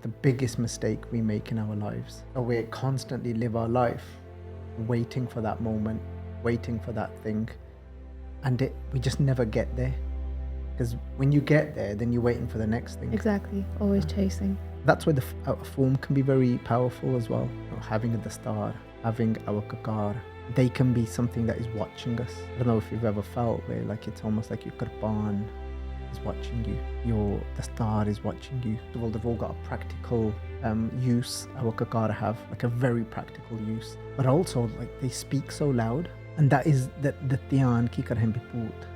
the biggest mistake we make in our lives. So we constantly live our life waiting for that moment, waiting for that thing, and we just never get there. Because when you get there, then you're waiting for the next thing. Exactly, always chasing. That's where the form can be very powerful as well. You know, having a dastar, having our kakar, they can be something that is watching us. I don't know if you've ever felt where like it's almost like your kirpan is watching you, the star is watching you. Well, they've all got a practical use. Our kakar have like a very practical use, but also like they speak so loud, and that is the dhyan ki karhen biput,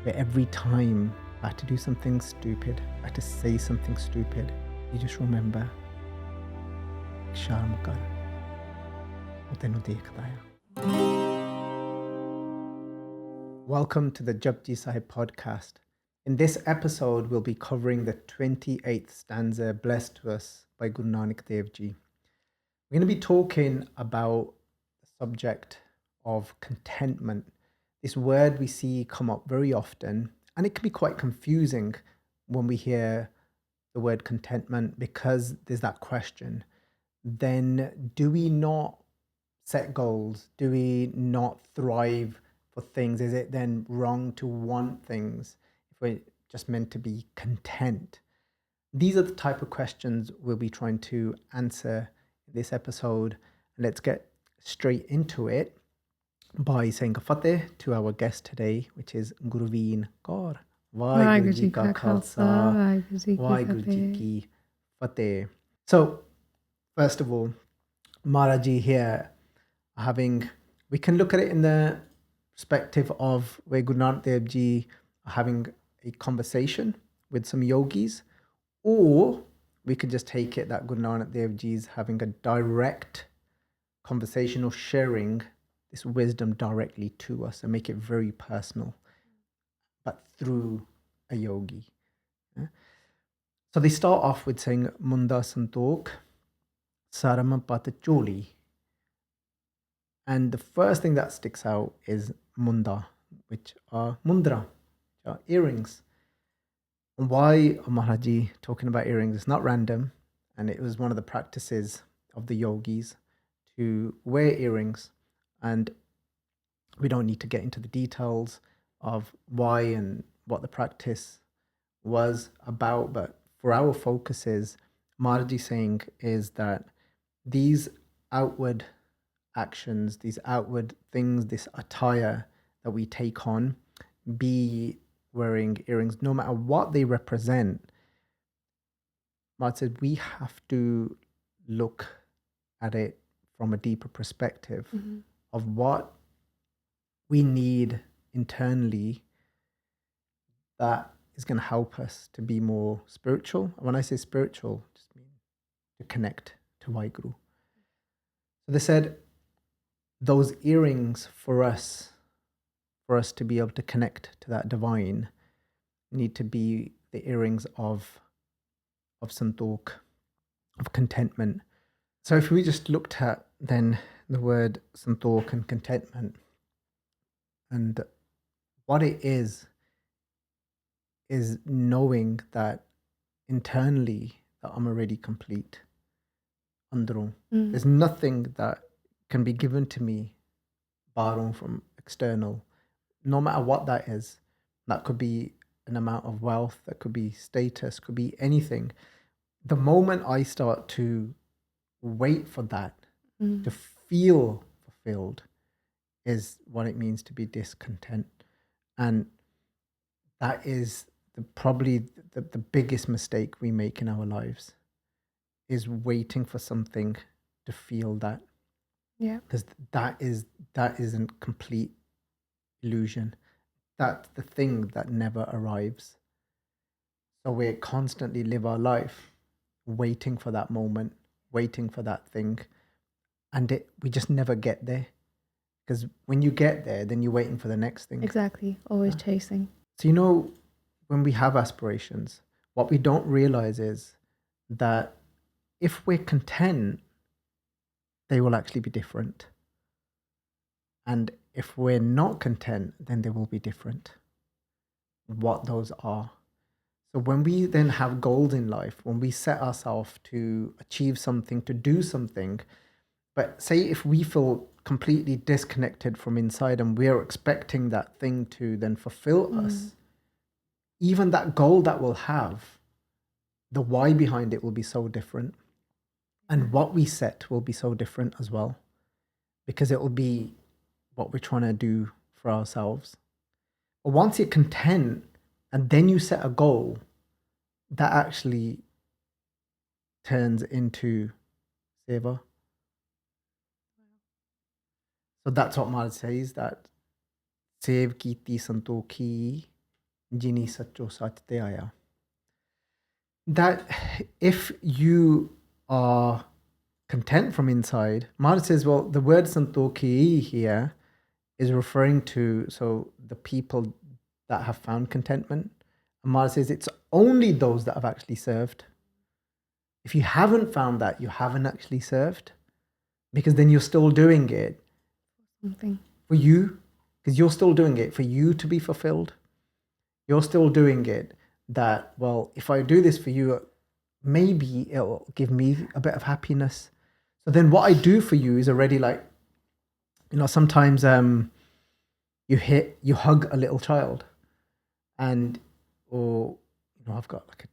where every time I had to do something stupid, I had to say something stupid, you just remember sharm kar, wo tenu dekhda hai. Welcome to the Japji Sahib podcast. In this episode, we'll be covering the 28th stanza blessed to us by Guru Arjan Dev Ji. We're going to be talking about the subject of contentment. This word we see come up very often, and it can be quite confusing when we hear the word contentment, because there's that question. Then do we not set goals? Do we not thrive for things? Is it then wrong to want things if we're just meant to be content? These are the type of questions we'll be trying to answer in this episode. And let's get straight into it by saying a fateh to our guest today, which is Gurveen Kaur. Vaheguru Ji Ka Khalsa, Vaheguru Ji Ki Fateh. So, first of all, Maharaji here we can look at it in the perspective of where Guru Arjan Dev Ji are having a conversation with some yogis, or we could just take it that Guru Arjan Dev Ji is having a direct conversation or sharing this wisdom directly to us and make it very personal, but through a yogi. Yeah? So they start off with saying Munda Santokh, Sarama Pat Choli. And the first thing that sticks out is Munda, which are mundra, which are earrings. And why are Maharaji talking about earrings? It's not random, and it was one of the practices of the yogis to wear earrings. And we don't need to get into the details of why and what the practice was about, but for our focuses, Maharaji saying is that these outward actions, these outward things, this attire that we take on, be wearing earrings, no matter what they represent, Maharaji said we have to look at it from a deeper perspective of what we need internally that is going to help us to be more spiritual. And when I say spiritual, I just mean to connect to Waheguru. So they said those earrings for us to be able to connect to that divine need to be the earrings of Santokh, of contentment. So if we just looked at then the word Santokh and contentment, and what it is knowing that internally that I'm already complete. Andron. There's nothing that can be given to me borrowing from external, no matter what that is. That could be an amount of wealth, that could be status, could be anything. The moment I start to wait for that, to feel fulfilled, is what it means to be discontent. And that is probably the biggest mistake we make in our lives, is waiting for something to feel that. Yeah. Because that is a complete illusion. That's the thing that never arrives. So we constantly live our life waiting for that moment, waiting for that thing, and we just never get there. Because when you get there, then you're waiting for the next thing. Exactly, always chasing. So when we have aspirations, what we don't realize is that if we're content, they will actually be different. And if we're not content, then they will be different. What those are. So when we then have goals in life, when we set ourselves to achieve something, to do something, but say if we feel completely disconnected from inside and we're expecting that thing to then fulfill us, even that goal that we'll have, the why behind it will be so different. And what we set will be so different as well, because it will be what we're trying to do for ourselves. But once you're content and then you set a goal, that actually turns into seva. So that's what Maharaj says, that sev kiti santokhi jini sacho sach te aaya. That if you are content from inside, Maharaj says, well, the word santokhi here is referring to, so the people that have found contentment. And Maharaj says it's only those that have actually served. If you haven't found that, you haven't actually served, because then you're still doing it for you, because you're still doing it for you to be fulfilled. You're still doing it that, well, if I do this for you, maybe it'll give me a bit of happiness. So then what I do for you is already like, sometimes you hug a little child, and, or, I've got like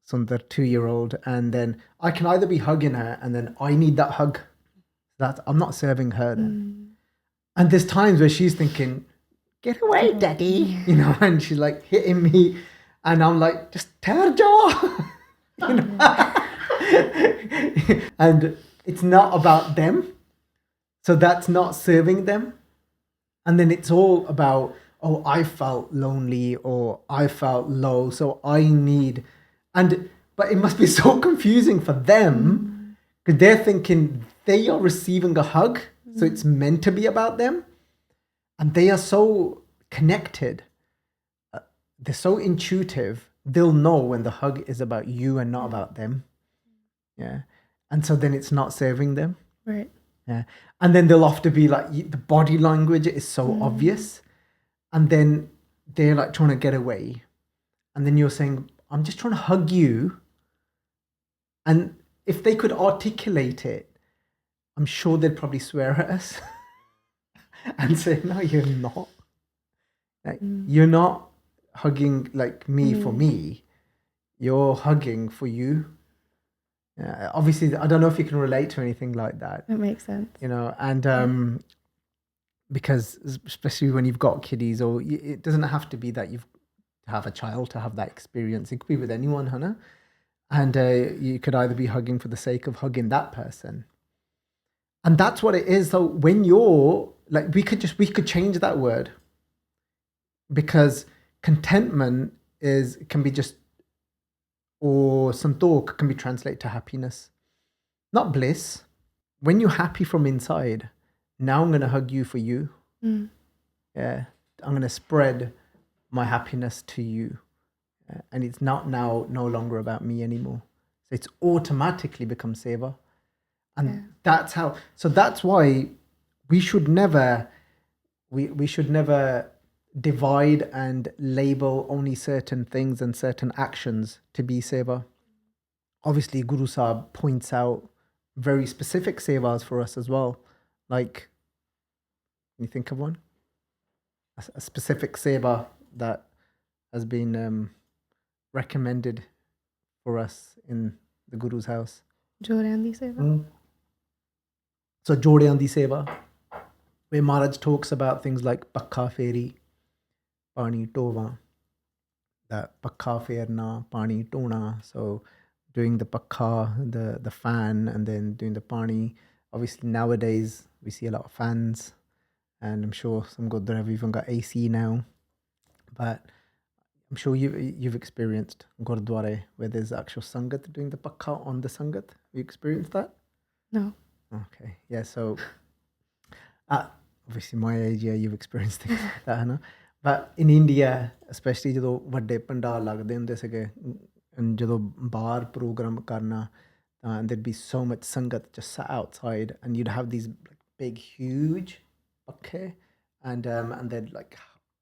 some 2-year-old, and then I can either be hugging her and then I need that hug. I'm not serving her then. And there's times where she's thinking, get away, daddy, and she's like hitting me, and I'm like, just tell her jaw. And it's not about them, so that's not serving them. And then it's all about, oh, I felt lonely or I felt low, so I need, but it must be so confusing for them, because they're thinking they are receiving a hug, so it's meant to be about them, and they are so connected, they're so intuitive, they'll know when the hug is about you and not about them. Yeah. And so then it's not serving them. Right. Yeah. And then they'll often be like, the body language is so obvious, and then they're like trying to get away, and then you're saying, I'm just trying to hug you. And if they could articulate it, I'm sure they'd probably swear at us and say, no, you're not. Like, you're not hugging like me for me. You're hugging for you. Obviously, I don't know if you can relate to anything like that. It makes sense. And because especially when you've got kiddies, or it doesn't have to be that you've to have a child to have that experience. It could be with anyone, Hannah. And you could either be hugging for the sake of hugging that person. And that's what it is. So when you're like, we could change that word, because contentment can be just, or santokh can be translated to happiness, not bliss. When you're happy from inside, now I'm going to hug you for you. Yeah, I'm going to spread my happiness to you. And it's not now no longer about me anymore. So it's automatically become seva. And that's how, so that's why we should never, we should never divide and label only certain things and certain actions to be seva. Obviously, Guru Sahib points out very specific sevas for us as well. Like, can you think of one? A specific seva that has been recommended for us in the Guru's house. Jordan di seva. So Jordan di seva, where Maharaj talks about things like pakka feri, pani tova, that pakka ferna, pani tona. So doing the pakka, the fan, and then doing the pani. Obviously nowadays we see a lot of fans, and I'm sure some Gurdwara have even got AC now. But I'm sure you've experienced Gurdwara where there's actual Sangat doing the pakka on the Sangat. Have you experienced that? No. Okay. Yeah, so obviously my age, yeah, you've experienced things like that, Hannah. But in India, especially ਜਦੋਂ ਵੱਡੇ ਪੰਡਾਲ ਲੱਗਦੇ ਹੁੰਦੇ ਸੀਗੇ, ਜਦੋਂ ਬਾਹਰ programme ਕਰਨਾ, there'd be so much sangat just sat outside, and you'd have these big, huge pakke, and they'd like,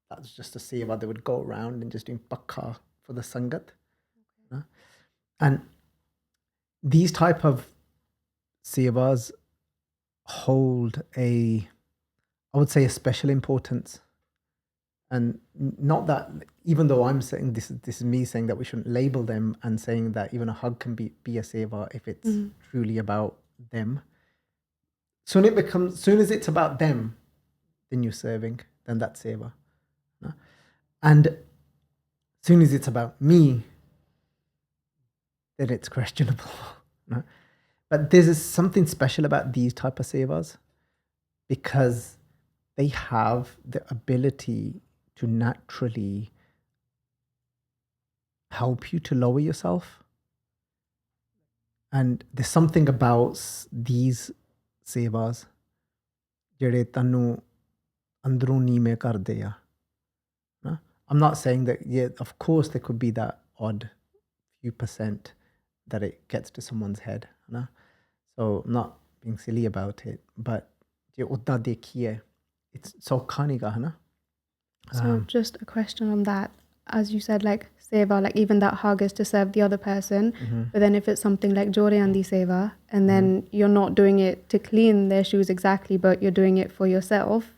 that's just a seva. They would go around and just doing pakka for the Sangat. And these type of sevas hold I would say, a special importance. And not that, even though I'm saying this is me saying that we shouldn't label them, and saying that even a hug can be a seva if it's truly about them. Soon as it's about them, then you're serving, then that's seva. No? And soon as it's about me, then it's questionable. No? But there's something special about these type of sevas, because they have the ability to naturally help you to lower yourself. And there's something about these sevas ਜਿਹੜੇ ਤੁਹਾਨੂੰ ਅੰਦਰੋਂ ਨੀਵੇਂ ਕਰਦੇ ਆ. I'm not saying that, yeah, of course there could be that odd few percent that it gets to someone's head. No? So I'm not being silly about it, but je utna dekhiye, it's so khaniga, hai na? So just a question on that. As you said, like seva, like even that hug is to serve the other person. But then if it's something like Jore Andi seva, and then you're not doing it to clean their shoes exactly, but you're doing it for yourself,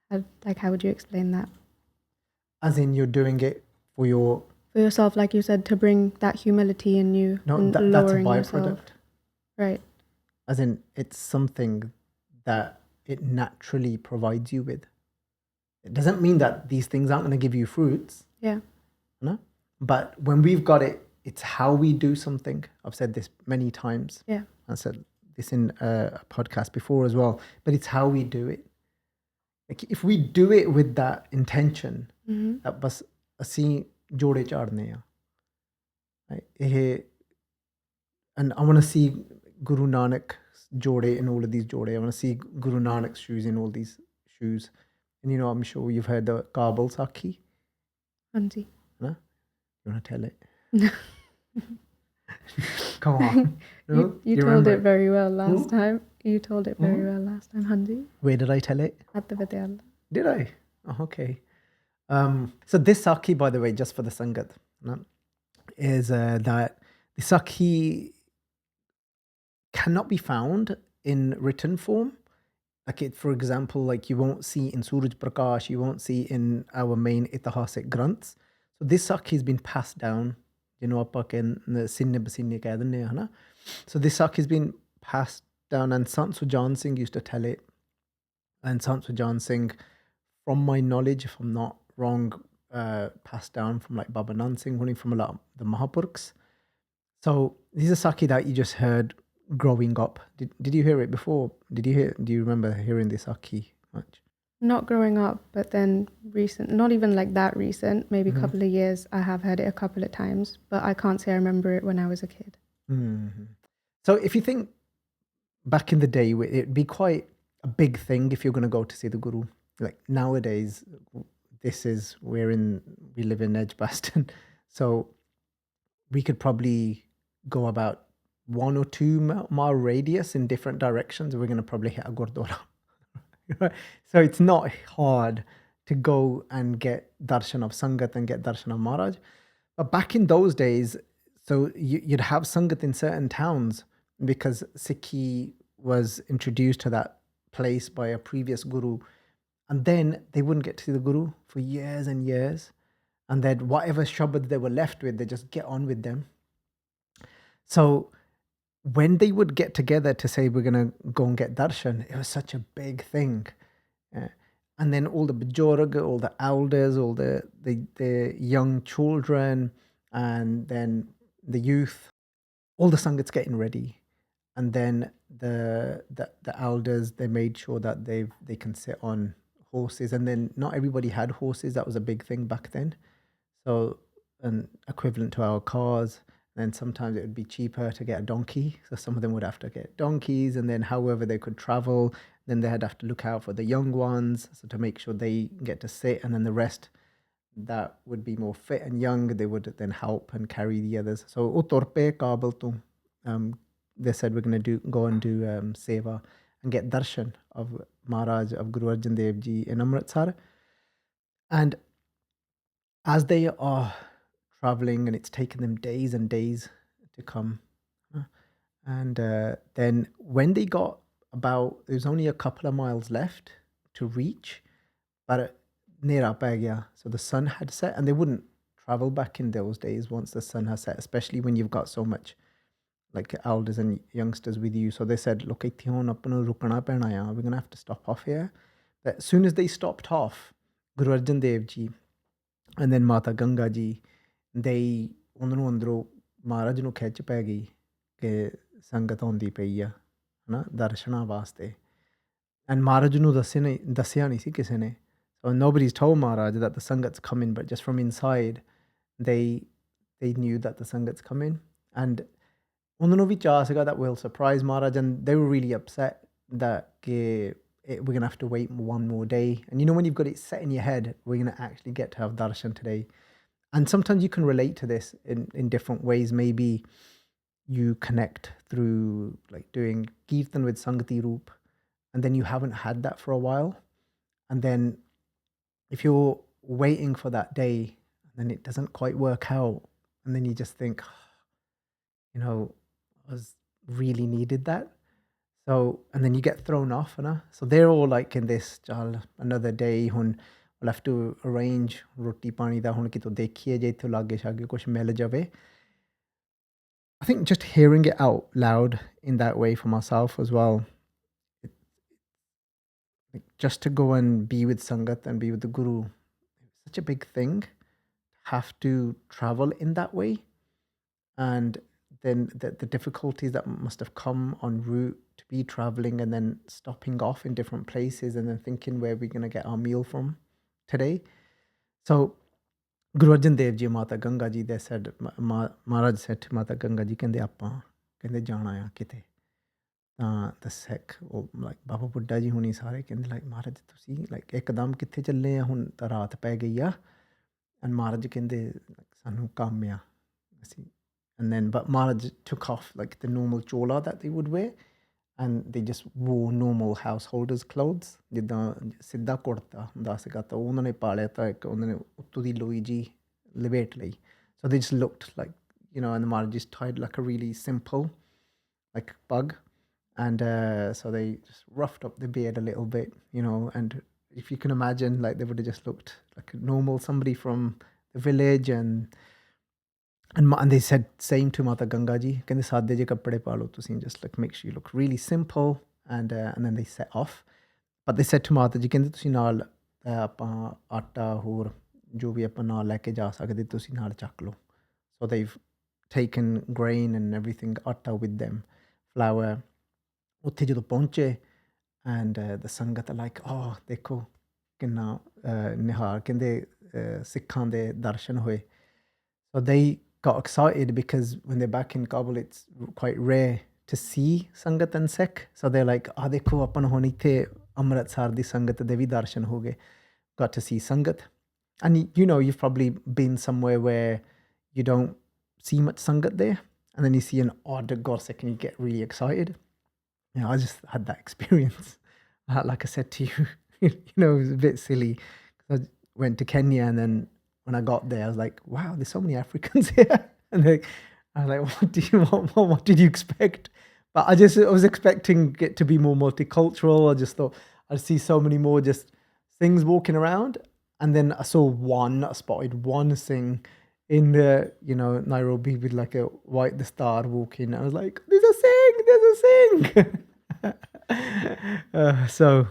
how would you explain that? As in you're doing it for yourself, like you said, to bring that humility in you. No, and that's a yourself. byproduct. Right. As in it's something that it naturally provides you with. It doesn't mean that these things aren't going to give you fruits. Yeah. No? But when we've got it, it's how we do something. I've said this many times. Yeah. I said this in a podcast before as well. But it's how we do it. Like if we do it with that intention, that bas ਅਸੀਂ ਜੋੜੇ ਚਾੜਨੇ ਆ. Right? And I want to see Guru Nanak's jode in all of these jode. I want to see Guru Nanak's shoes in all these shoes. And you know, I'm sure you've heard the Kabul Sakhi. Panthee. No? You want to tell it? No. Come on. No? You told it very well last time. You told it very well last time, Hanji. Where did I tell it? At the Vidyal. Did I? Oh, okay. So this Sakhi, by the way, just for the Sangat, no, is that the Sakhi cannot be found in written form. Like it, for example, like you won't see in Suraj Prakash, you won't see in our main Itihasic Granths. So this Sakhi has been passed down. You know, so this Sakhi has been passed down, and Sant Sujan Singh used to tell it. And Sant Sujan Singh, from my knowledge, if I'm not wrong, passed down from like Baba Nand Singh, running from a lot of the Mahapurkhs. So these are Sakhi that you just heard growing up. Did you hear it before? Do you remember hearing this Sakhi much? Not growing up, but then recent, not even like that recent, maybe a couple of years, I have heard it a couple of times, but I can't say I remember it when I was a kid. So if you think back in the day, it'd be quite a big thing if you're going to go to see the Guru. Like nowadays, we live in Edgbaston, so we could probably go about 1 or 2 mile radius in different directions. We're going to probably hit a Gurdwara. So it's not hard to go and get darshan of Sangat and get darshan of Maharaj. But back in those days, so you'd have Sangat in certain towns, because Sikhi was introduced to that place by a previous Guru. And then they wouldn't get to see the Guru for years and years. And then whatever Shabad they were left with, they just get on with them. So when they would get together to say, we're going to go and get darshan, it was such a big thing. And then all the bajorag, all the elders, all the young children, and then the youth, all the Sangats getting ready. And then the elders, they made sure that they can sit on horses. And then not everybody had horses. That was a big thing back then. So an equivalent to our cars. And then sometimes it would be cheaper to get a donkey. So some of them would have to get donkeys, and then however they could travel, then they'd have to look out for the young ones, so to make sure they get to sit, and then the rest that would be more fit and young, they would then help and carry the others. So Utorpe Kabul to they said we're going to go and do seva and get darshan of Maharaj, of Guru Arjan Dev Ji in Amritsar. And as they are traveling, and it's taken them days and days to come. And then when they got about, there was only a couple of miles left to reach, but nera pੈ ਗਿਆ. So the sun had set, and they wouldn't travel back in those days once the sun has set, especially when you've got so much like elders and youngsters with you. So they said, look, ਇੱਥੇ ਹੁਣ ਆਪਾਂ ਨੂੰ ਰੁਕਣਾ ਪੈਣਾ ਆ. We're going to have to stop off here. But as soon as they stopped off, Guru Arjan Dev Ji and then Mata Ganga Ji, they ਉਹਨਾਂ ਨੂੰ ਅੰਦਰੋਂ ਮਹਾਰਾਜ ਨੂੰ ਖਿੱਚ ਪੈ ਗਈ ਕਿ ਸੰਗਤ ਆਉਂਦੀ ਪਈ ਆ ਹਨਾ ਦਰਸ਼ਨਾਂ ਵਾਸਤੇ. And ਮਹਾਰਾਜ ਨੂੰ ਦੱਸਿਆ ਨਹੀਂ ਸੀ ਕਿਸੇ ਨੇ. So nobody's told Maharaj that the Sangat's coming, but just from inside, they knew that the Sangat's coming. And ਉਹਨਾਂ ਨੂੰ ਵੀ ਚਾਅ ਸੀਗਾ that we'll surprise Maharaj, and they were really upset that we're going to have to wait one more day. And you know, when you've got it set in your head, we're going to actually get to have darshan today. And sometimes you can relate to this in different ways. Maybe you connect through like doing kirtan with Sangati Roop, and then you haven't had that for a while. And then if you're waiting for that day, then it doesn't quite work out. And then you just think, you know, I was really needed that. So, and then you get thrown off, so they're all like in this another day. We'll have to arrange roti pani da hun kito dekhiye je ithe lage shage kuch mil jave. I think just hearing it out loud in that way for myself as well, just to go and be with Sangat and be with the Guru, it's such a big thing. Have to travel in that way, and then the difficulties that must have come en route to be traveling and then stopping off in different places and then thinking where we're going to get our meal from today. So Guru Arjan Dev Ji and Mata Ganga Ji, they said, Maharaj said to Mata Ganga Ji, kende appa kende jana ya kite. The Sikh, like Baba Buddha Ji huni sare kende like Maharaj tusi like ekdam kithe challe a hun ta raat pੈ ਗਈ ਆ. And Maharaj kende sanu ਕੰਮ ਆ ਅਸੀਂ. And then, but Maharaj took off like the normal chola that they would wear, and they just wore normal householders' clothes. ਜਿੱਦਾਂ ਸਿੱਧਾ ਕੁੜਤਾ ਹੁੰਦਾ ਸੀਗਾ ਤਾਂ ਉਹਨਾਂ ਨੇ ਪਾ ਲਿਆ ਤਾਂ ਇੱਕ ਉਹਨਾਂ ਨੇ ਉੱਤੋਂ ਦੀ ਲੋਈ ਜੀ ਲਪੇਟ ਲਈ. So they just looked like, you know, and the Maharaj just tied like a really simple like bug, and so they just roughed up the beard a little bit, you know, and if you can imagine, like they would have just looked like a normal somebody from the village. And they said same to Mata Ganga Ji, kende saade je kapde pa lo tusi, just like make sure you look really simple, and then they set off. But they said to Mata Ji, kende tusi naal ਆਪਾਂ ਆਟਾ ਹੋਰ ਜੋ ਵੀ ਆਪਾਂ ਨਾਲ ਲੈ ਕੇ ਜਾ ਸਕਦੇ ਤੁਸੀਂ ਨਾਲ ਚੱਕ ਲਓ. So they've taken grain and everything, ਆਟਾ with them, flour. ਉੱਥੇ ਜਦੋਂ ਪਹੁੰਚੇ, and the Sangat are like, oh ਦੇਖੋ ਕਿੰਨਾ ਨਿਹਾਰ, ਕਹਿੰਦੇ ਸਿੱਖਾਂ ਦੇ ਦਰਸ਼ਨ ਹੋਏ. So they got excited because when they're back in Kabul, it's quite rare to see Sangat and Sikh. So they're like, ah, dekho apan hon ithe Amritsar di Sangat de vi darshan ho gaye. Got to see Sangat. And you know, you've probably been somewhere where you don't see much Sangat there, and then you see an odd Gursikh and you get really excited. You know, I just had that experience. Like I said to you, you know, it was a bit silly. I went to Kenya, and then when I got there, I was like, wow, there's so many Africans here. And I was like, what did you expect? But I was expecting it to be more multicultural. I just thought I'd see so many more just things walking around. And then I spotted one thing in the, you know, Nairobi with like a white the star walking. I was like, there's a Singh. So,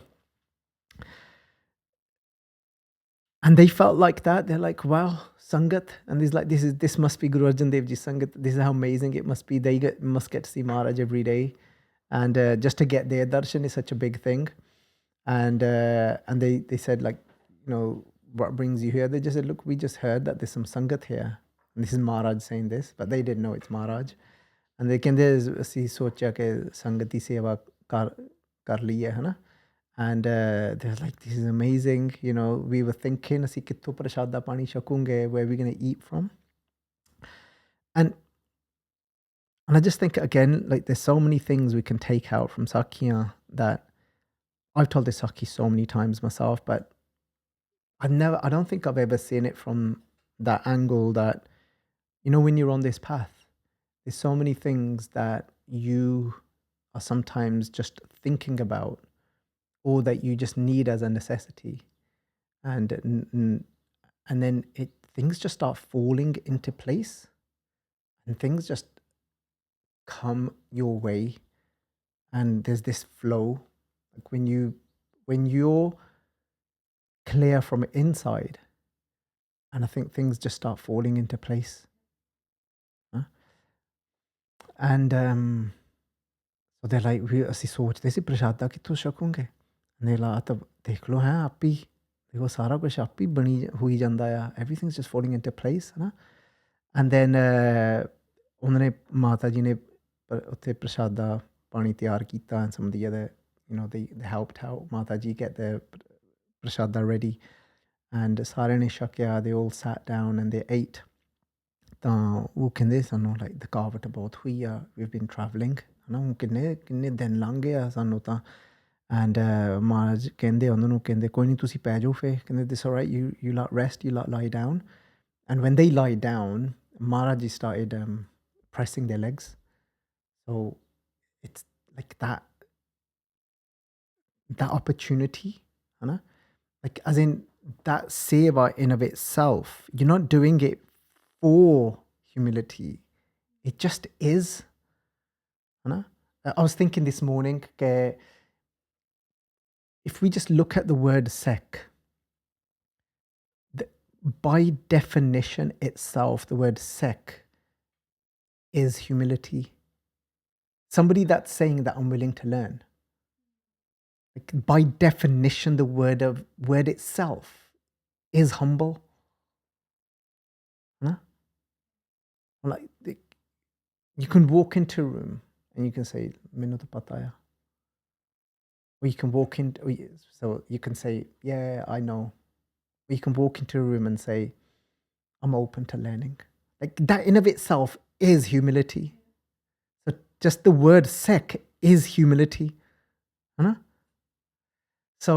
and they felt like that. They're like, wow, Sangat. And he's like, this must be Guru Arjan Dev Ji Sangat. This is how amazing it must be. They must get to see Maharaj every day. And just to get their darshan is such a big thing. And they said, like, you know, what brings you here? They just said, look, we just heard that there's some Sangat here. And this is Maharaj saying this, but they didn't know it's Maharaj. And they can, ਅਸੀਂ ਸੋਚਿਆ ਕਿ ਸੰਗਤ ਦੀ ਸੇਵਾ ਕਰ ਲਈਏ, ਹੈ ਨਾ. And they're like, this is amazing. You know, we were thinking, ਅਸੀਂ ਕਿੱਥੋਂ ਪ੍ਰਸ਼ਾਦਾ ਪਾਣੀ ਛਕੂੰਗੇ, where we're going to eat from. And I just think, again, like there's so many things we can take out from Sakhi that I've told this Sakhi so many times myself, but I don't think I've ever seen it from that angle that, you know, when you're on this path, there's so many things that you are sometimes just thinking about, or that you just need as a necessity, and then things just start falling into place, and things just come your way, and there's this flow. Like when you're clear from inside, and I think things just start falling into place. Huh? And so they're like, we ਅਸੀਂ ਸੋਚਦੇ ਸੀ ਪ੍ਰਸ਼ਾਦਾ ਕਿੱਥੋਂ ਛਕੂਗੇ, ਨੇ ਲਾ ਤਾਂ ਦੇਖ ਲਓ ਹੈ ਆਪ ਹੀ, ਦੇਖੋ ਸਾਰਾ ਕੁਝ ਆਪ ਹੀ ਬਣੀ ਹੋਈ ਜਾਂਦਾ ਆ, everything's just falling into place, ਹੈ ਨਾ. And then ਉਹਨਾਂ ਨੇ ਮਾਤਾ ਜੀ ਨੇ ਉੱਥੇ ਪ੍ਰਸ਼ਾਦਾ ਪਾਣੀ ਤਿਆਰ ਕੀਤਾ, and some of the other, you know, they helped out Mata Ji get the prashada ready, and ਸਾਰਿਆਂ ਨੇ ਛਕਿਆ, they all sat down and they ate. ਤਾਂ ਉਹ ਕਹਿੰਦੇ ਸਾਨੂੰ ਲਾਈਕ ਥਕਾਵਟ ਬਹੁਤ ਹੋਈ ਆ, we've been traveling, ਹੈ ਨਾ, ਕਿੰਨੇ ਦਿਨ ਲੰਘ ਗਏ ਆ ਸਾਨੂੰ ਤਾਂ. And ਮਹਾਰਾਜ ਕਹਿੰਦੇ ਉਹਨਾਂ ਨੂੰ, ਕਹਿੰਦੇ ਕੋਈ ਨਹੀਂ ਤੁਸੀਂ ਪੈ ਜਾਓ ਫਿਰ, ਕਹਿੰਦੇ this all right, you lot rest, you lot lie down. And when they lie down, Maharaj Ji started pressing their legs. So it's like that opportunity, you know? Like as in that seva in of itself, you're not doing it for humility, it just is, you know? I was thinking this morning, if we just look at the word Sikh, by definition itself, the word Sikh is humility. Somebody that's saying that I'm willing to learn. Like by definition, the word itself is humble. Huh? Like you can walk into a room and you can say, "Mainu to pata hai." Or you can walk in, so you can say, "Yeah, I know." Or you can walk into a room and say, "I'm open to learning." Like that in of itself is humility. So just the word Sikh is humility. Huh? So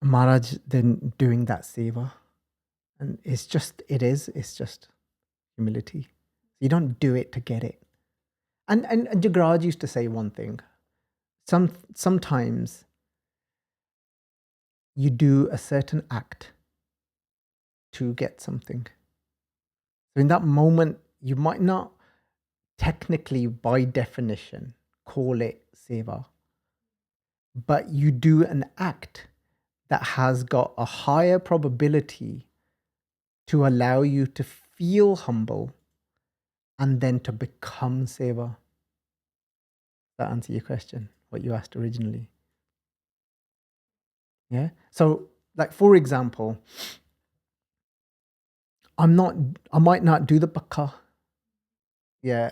Maharaj then doing that seva, and it's just humility. You don't do it to get it. And Jagraj used to say one thing. Sometimes you do a certain act to get something. So in that moment, you might not technically, by definition, call it seva, but you do an act that has got a higher probability to allow you to feel humble and then to become seva. That answer your question, what you asked originally? Yeah. So, like for example, I might not do the bakka, yeah,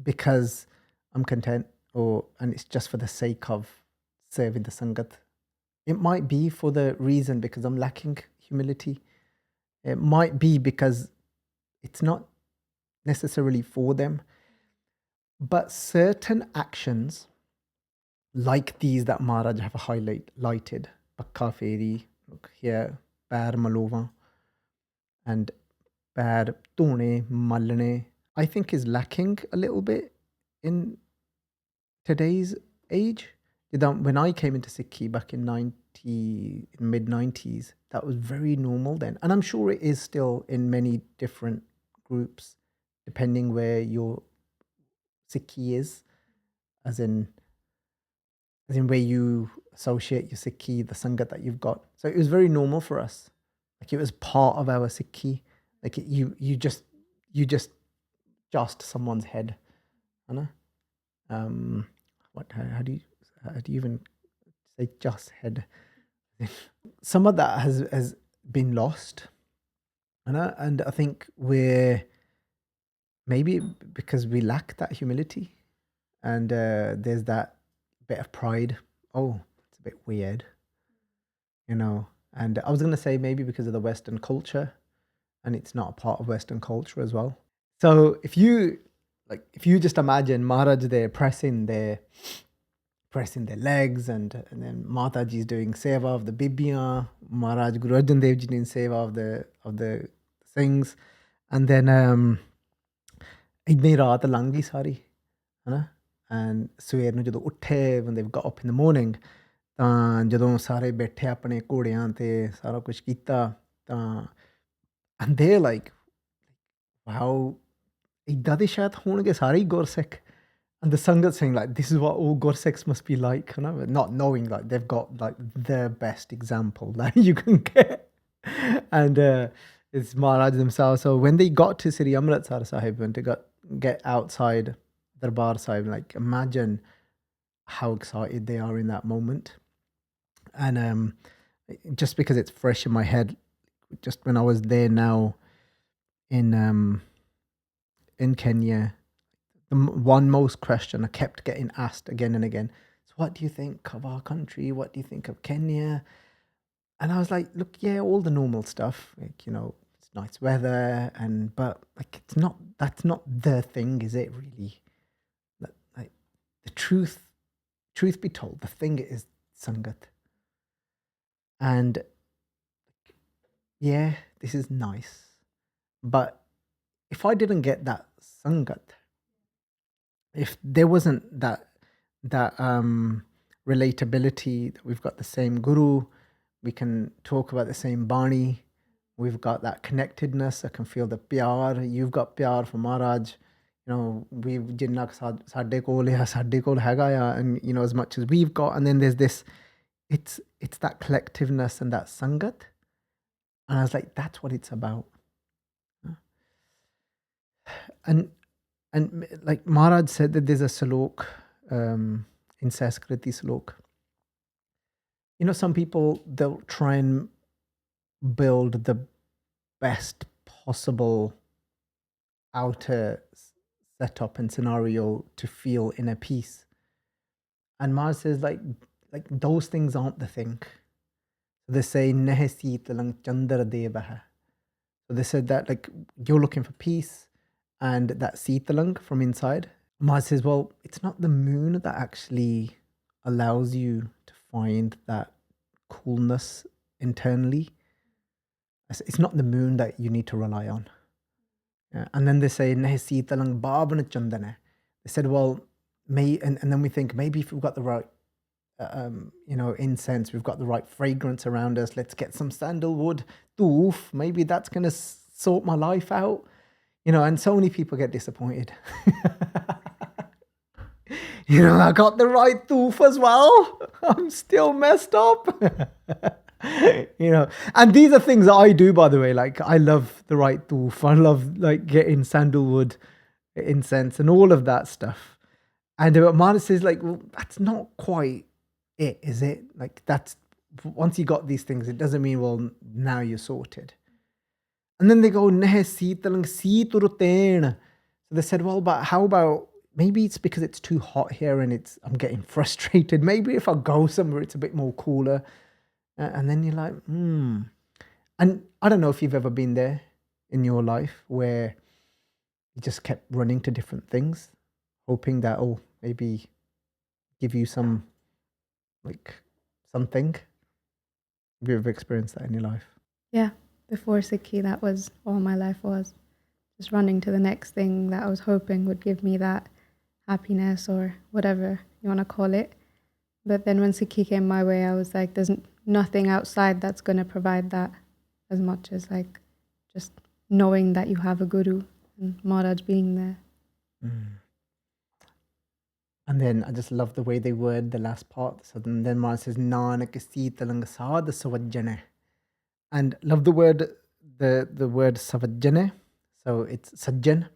because I'm content, and it's just for the sake of serving the Sangat. It might be for the reason because I'm lacking humility. It might be because it's not necessarily for them. But certain actions like these that Maharaj have highlighted, Pakka Feri, look here, Pair Malova, and Pair Tone Malane, I think is lacking a little bit in today's age. When I came into Sikhi back in mid-90s, that was very normal then. And I'm sure it is still in many different groups, depending where your Sikhi is, as in where you associate your Sikhi, the Sangat that you've got. So it was very normal for us. Like it was part of our Sikhi. Like you just someone's head. Anna? How do you even say just head? Some of that has been lost. And I think we're maybe because we lack that humility, and there's that bit of pride. Oh, it's a bit weird, you know. And I was going to say maybe because of the Western culture, and it's not a part of Western culture as well. So if you just imagine Maharaj there pressing their pressing their legs, and then Mataji's doing seva of the Bibiyan, Maharaj Guru Arjan Dev Ji doing seva of the things, and then idni raat lang gayi sari, hai na? And ਸਵੇਰ ਨੂੰ ਜਦੋਂ ਉੱਠੇ, when they got up in the morning, ਤਾਂ ਜਦੋਂ ਸਾਰੇ ਬੈਠੇ ਆਪਣੇ ਘੋੜਿਆਂ ਤੇ ਸਾਰਾ ਕੁਝ ਕੀਤਾ ਤਾਂ and they're like, wow, ਇੱਦਾਂ ਦੇ ਸ਼ਾਇਦ ਹੋਣਗੇ ਸਾਰੇ ਹੀ ਗੁਰਸਿੱਖ. And the Sangat saying like, this is what all Gursikhs must be like, you know? Not knowing like they've got like the best example that you can get. And it's Maharaj themselves. So when they got to Sri Amritsar Sahib and to get outside Darbar Sahib, like imagine how excited they are in that moment. And just because it's fresh in my head, just when I was there now in Kenya, the one most question I kept getting asked again and again is, what do you think of our country? What do you think of Kenya? And I was like, look, yeah, all the normal stuff, like, you know, it's nice weather, but like that's not the thing, is it really? Like the truth be told, the thing is Sangat. And yeah, this is nice, but if I didn't get that Sangat, if there wasn't that relatability, that we've got the same guru, we can talk about the same bani, we've got that connectedness, I can feel the pyar, you've got pyar for Maharaj, you know, we've jinna sadde kol hega ya, and you know, as much as we've got, and then there's this, it's that collectiveness and that Sangat, and I was like, that's what it's about. And like Maharaj said that there's a slok in Sanskriti slok. You know, some people, they'll try and build the best possible outer setup and scenario to feel inner peace. And Maharaj says like those things aren't the thing. So they say Nehsi talang chandra devaha. So they said that like you're looking for peace and that Sitalang from inside. Maharaj says, well, it's not the moon that actually allows you to find that coolness internally. It's not the moon that you need to rely on. Yeah. And then they say, Nahi Sitalang Babana Chandana. They said, well, and then we think maybe if we've got the right, incense, we've got the right fragrance around us, let's get some sandalwood, doof, maybe that's going to sort my life out. You know, and so many people get disappointed. You know, I got the right doof as well. I'm still messed up. You know, and these are things that I do, by the way. Like, I love the right doof. I love like getting sandalwood incense and all of that stuff. And Maharaj says, like, well, that's not quite it, is it? Like, that's, once you got these things, it doesn't mean, well, now you're sorted. And then they go, Neh Sitalang Siturutain. So they said, well, but how about, maybe it's because it's too hot here and I'm getting frustrated. Maybe if I go somewhere, it's a bit more cooler. And then you're like, And I don't know if you've ever been there in your life where you just kept running to different things, hoping that, maybe give you some, like, something. Have you ever experienced that in your life? Yeah. Before Sakhi, that was all my life was. Just running to the next thing that I was hoping would give me that happiness or whatever you want to call it. But then when Sakhi came my way, I was like, there's nothing outside that's going to provide that as much as like just knowing that you have a guru and Maharaj being there. And then I just love the way they word the last part. So then Maharaj says, Nanak Sitalang Sad Savajjane. And love the word savajjane. So it's sajjan.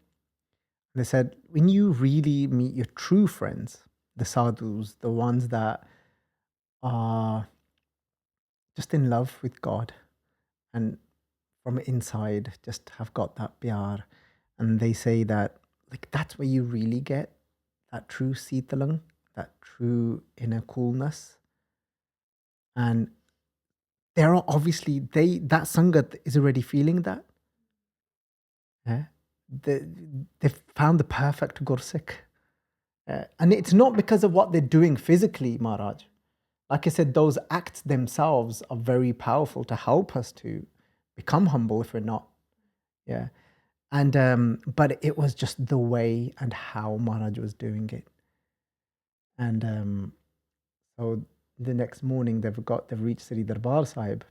They said, when you really meet your true friends, the sadhus, the ones that are just in love with God and from inside just have got that pyar, and they say that like that's where you really get that true sitalang, that true inner coolness. And there are obviously that Sangat is already feeling that. Yeah? They've found the perfect Gursikh. And it's not because of what they're doing physically, Maharaj. Like I said, those acts themselves are very powerful to help us to become humble if we're not. Yeah. And but it was just the way and how Maharaj was doing it. And so the next morning they've reached Sri Darbar Sahib,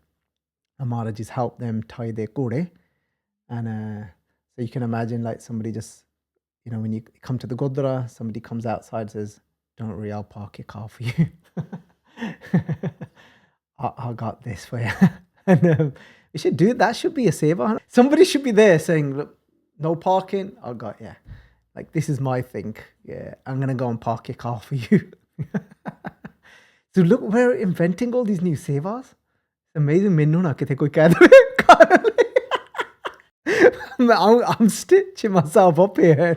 and Maharaj has helped them tie their kore. And so you can imagine, like, somebody just, when you come to the Gurdwara, somebody comes outside and says, "Don't worry, I'll park your car for you." I got this for you. And we should do that. Should be a seva. Somebody should be there saying, "Look, no parking. I got, yeah. Like, this is my thing. Yeah, I'm gonna go and park your car for you." So look, we're inventing all these new sevas. It's amazing. Minnu na kithe koi keh dewe. I'm stitching myself up here.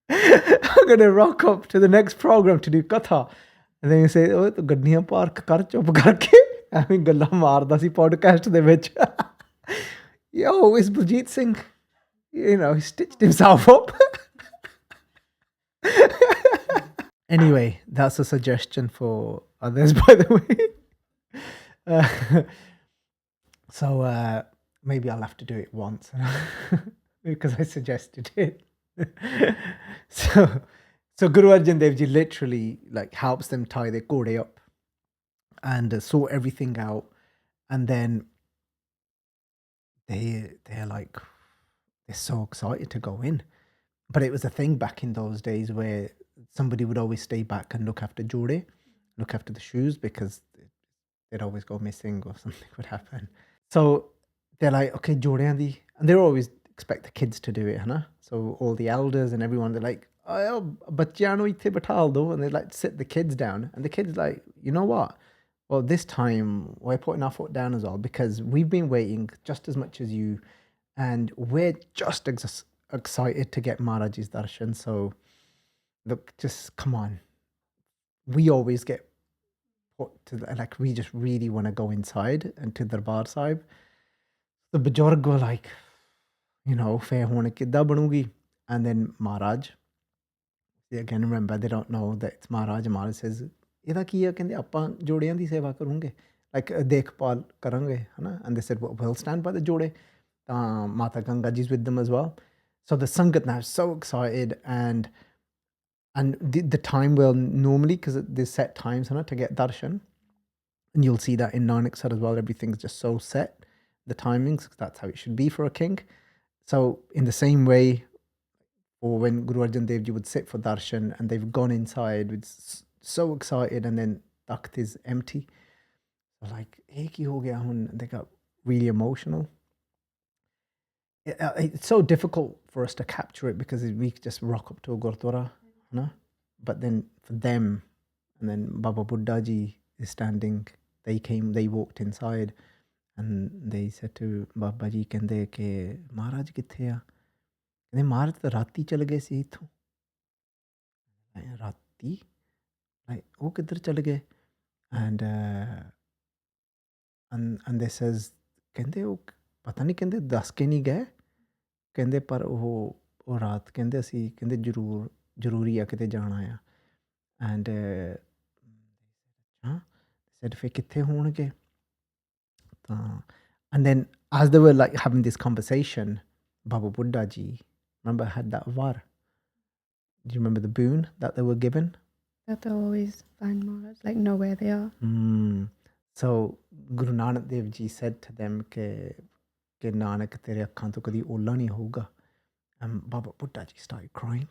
I'm going to rock up to the next program to do Kithaa. And then you say, "Oh, to gaddiyan park kar chup karke." ਐਵੇਂ ਗੱਲਾਂ ਮਾਰਦਾ ਸੀ podcast ਦੇ ਵਿੱਚ. Yo, it's Baljit Singh. He stitched himself up. Anyway, that's a suggestion for others, by the way. So maybe I'll have to do it once because I suggested it. So Guru Arjan Dev Ji literally helps them tie their kore up and sort everything out, and then they're so excited to go in. But it was a thing back in those days where somebody would always stay back and look after jode, look after the shoes, because they'd always go missing or something would happen. So they're like, "Okay, jodeyan di," and they always expect the kids to do it, hana? So all the elders and everyone, they're like, "Oh, bachyan nu ithe bital do," and they sit the kids down, and the kids like, "You know what? Well, this time we're putting our foot down as well, because we've been waiting just as much as you, and we're just excited to get Maharaj's darshan. So look, just come on. We always get put to we just really want to go inside and to Darbar Sahib." The Bajorg were like, fair hone kidda banoogi. And then Maharaj, again, remember, they don't know that it's Maharaj. Maharaj says, "Ida ki hai?" Kende, "Appa jodeyan di seva karunge, dekhbhal karange," hana? And they said, "Well, we'll stand by the jode." Mata Ganga Ji's with them as well. So the Sangat now is so excited, and the time will normally, because there's set times to get darshan, and you'll see that in Nanak as well. Everything's just so set, the timings. That's how it should be for a king. So in the same way, or when Guru Arjan Dev Ji would sit for darshan and they've gone inside with so excited, and then takht is empty. So like, "Ek hi ho gaya hun," they got really emotional. It's so difficult for us to capture it because we just rock up to a Gurdwara, but then for them, and then Baba Buddha Ji is standing. They walked inside, and they said to Baba Ji, "Kende ke Maharaj kithe a?" Kende, "Maharaj to rati chale gaye si itho." Rati? Like, "Oh, kidhar chale gaye?" And they says, "Kende oh pata nahi, kende das ke nahi gaye." ਕਹਿੰਦੇ ਪਰ ਉਹ ਰਾਤ ਕਹਿੰਦੇ ਅਸੀਂ ਕਹਿੰਦੇ ਜ਼ਰੂਰੀ ਆ ਕਿਤੇ ਜਾਣਾ ਆ। ਐਂਡ said ਫਿਰ ਕਿੱਥੇ ਹੋਣਗੇ ਤਾਂ and then as they were having this conversation, Baba Buddha Ji, remember, had that var. Do you remember the boon that they were given? That they'll always find Maharaj, know where they are. So Guru Nanak Dev Ji said to them ਕਿ ਨਾਨਕ ਤੇਰੇ ਅੱਖਾਂ ਤੋਂ ਕਦੀ ਓਲਾ ਨਹੀਂ ਹੋਊਗਾ. Baba Buddha Ji started crying.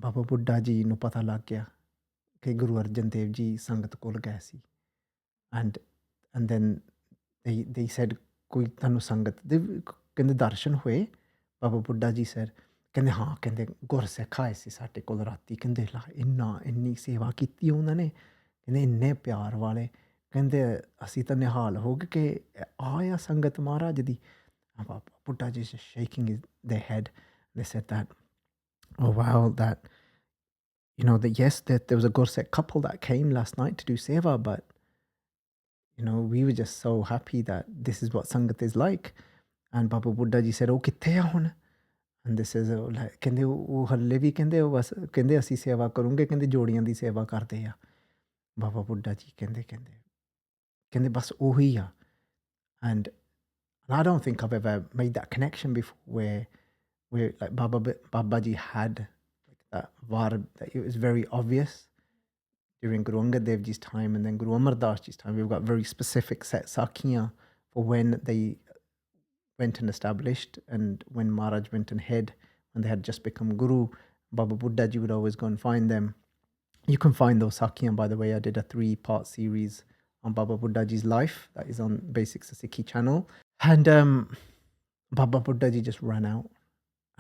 Baba Buddha Ji ਨੂੰ ਪਤਾ ਲੱਗ ਗਿਆ ਕਿ ਗੁਰੂ ਅਰਜਨ ਦੇਵ ਜੀ ਸੰਗਤ ਕੋਲ ਗਏ ਸੀ. And then they said, ਕੋਈ ਤੁਹਾਨੂੰ ਸੰਗਤ ਦੇ ਕਹਿੰਦੇ ਦਰਸ਼ਨ ਹੋਏ? Baba Buddha Ji said, ਕਹਿੰਦੇ ਹਾਂ, ਕਹਿੰਦੇ ਗੁਰਸਿੱਖ ਆਏ ਸੀ ਸਾਡੇ ਕੋਲ ਰਾਤੀ, ਕਹਿੰਦੇ ਇੰਨੀ ਸੇਵਾ ਕੀਤੀ ਉਹਨਾਂ ਨੇ, ਕਹਿੰਦੇ ਇੰਨੇ ਪਿਆਰ ਵਾਲੇ, ਕਹਿੰਦੇ ਅਸੀਂ ਤਾਂ ਨਿਹਾਲ ਹੋ ਗਏ ਕਿ ਆਇਆ ਸੰਗਤ ਮਹਾਰਾਜ ਦੀ. Buddha Ji is just shaking their head. They said that, "Oh wow, that that yes, that there was a Gursikh couple that came last night to do seva, but we were just so happy that this is what Sangat is like." And Baba Buddha Ji said, "Oh, kithe hun?" and this is ਕਹਿੰਦੇ ਉਹ ਹੱਲੇ ਵੀ ਕਹਿੰਦੇ ਉਹ ਬਸ ਕਹਿੰਦੇ ਅਸੀਂ ਸੇਵਾ ਕਰੂੰਗੇ ਕਹਿੰਦੇ ਜੋੜੀਆਂ ਦੀ ਸੇਵਾ ਕਰਦੇ ਆ ਬਾਬਾ ਬੁੱਢਾ ਜੀ ਕਹਿੰਦੇ ਬਸ ਉਹੀ ਆ and I don't think I've ever made that connection before where like Baba Ji had like that vibe, that it was very obvious during Guru Angad Dev Ji's time and then Guru Amar Das Ji's time. We've got very specific set sakhiyan for when they went and established and when Maharaj went and hid, when they had just become Guru. Baba Buddha Ji would always go and find them. You can find those sakhiyan, by the way. I did a 3-part series on Baba Buddha Ji's life that is on Basics of Sikhi channel. And Baba Buddha Ji just ran out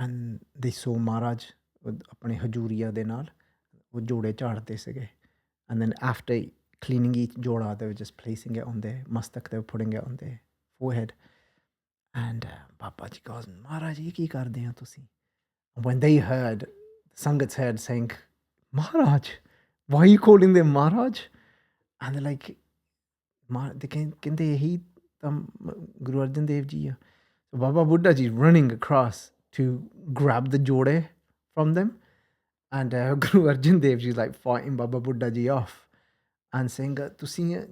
and they saw Maharaj with apne hajuriya de naal wo jode chadde sige, and then after cleaning each joda they were just placing it on their mastak, they were putting it on their forehead, and Baba Ji goes, Maharaj ye ki karde hain tusi? When they heard, the Sangats heard saying, Maharaj, why are you calling them Maharaj? And they're like, they kende he Guru Arjan Dev Ji. So Baba Buddha Ji is running across to grab the jode from them, and Guru Arjan Dev Ji is like fighting Baba Buddha Ji off and saying, "Tusi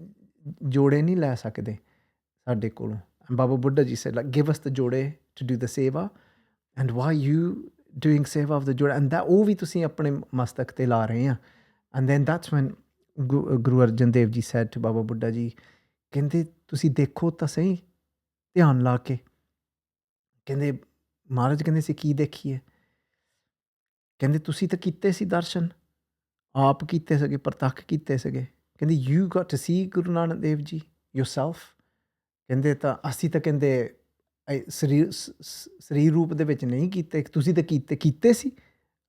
jode nahi le sakde sade kolo." And Baba Buddha Ji said, like, give us the jode to do the seva, and why are you doing seva of the jode? And that all vi tusi apne mastak te la rahe hain. And then that's when Guru Arjan Dev Ji said to Baba Buddha Ji, ਕਹਿੰਦੇ ਤੁਸੀਂ ਦੇਖੋ ਤਾਂ ਸਹੀ ਧਿਆਨ ਲਾ ਕੇ, ਕਹਿੰਦੇ ਮਹਾਰਾਜ ਕਹਿੰਦੇ ਸੀ ਕੀ ਦੇਖੀਏ, ਕਹਿੰਦੇ ਤੁਸੀਂ ਤਾਂ ਕੀਤੇ ਸੀ ਦਰਸ਼ਨ, ਆਪ ਕੀਤੇ ਸੀਗੇ, ਪ੍ਰਤੱਖ ਕੀਤੇ ਸੀਗੇ, ਕਹਿੰਦੇ you Gat to C Guru Nanak Dev ji yourself, ਕਹਿੰਦੇ ਤਾਂ ਅਸੀਂ ਤਾਂ ਕਹਿੰਦੇ ਸਰੀਰ ਰੂਪ ਦੇ ਵਿੱਚ ਨਹੀਂ ਕੀਤੇ, ਤੁਸੀਂ ਤਾਂ ਕੀਤੇ ਸੀ,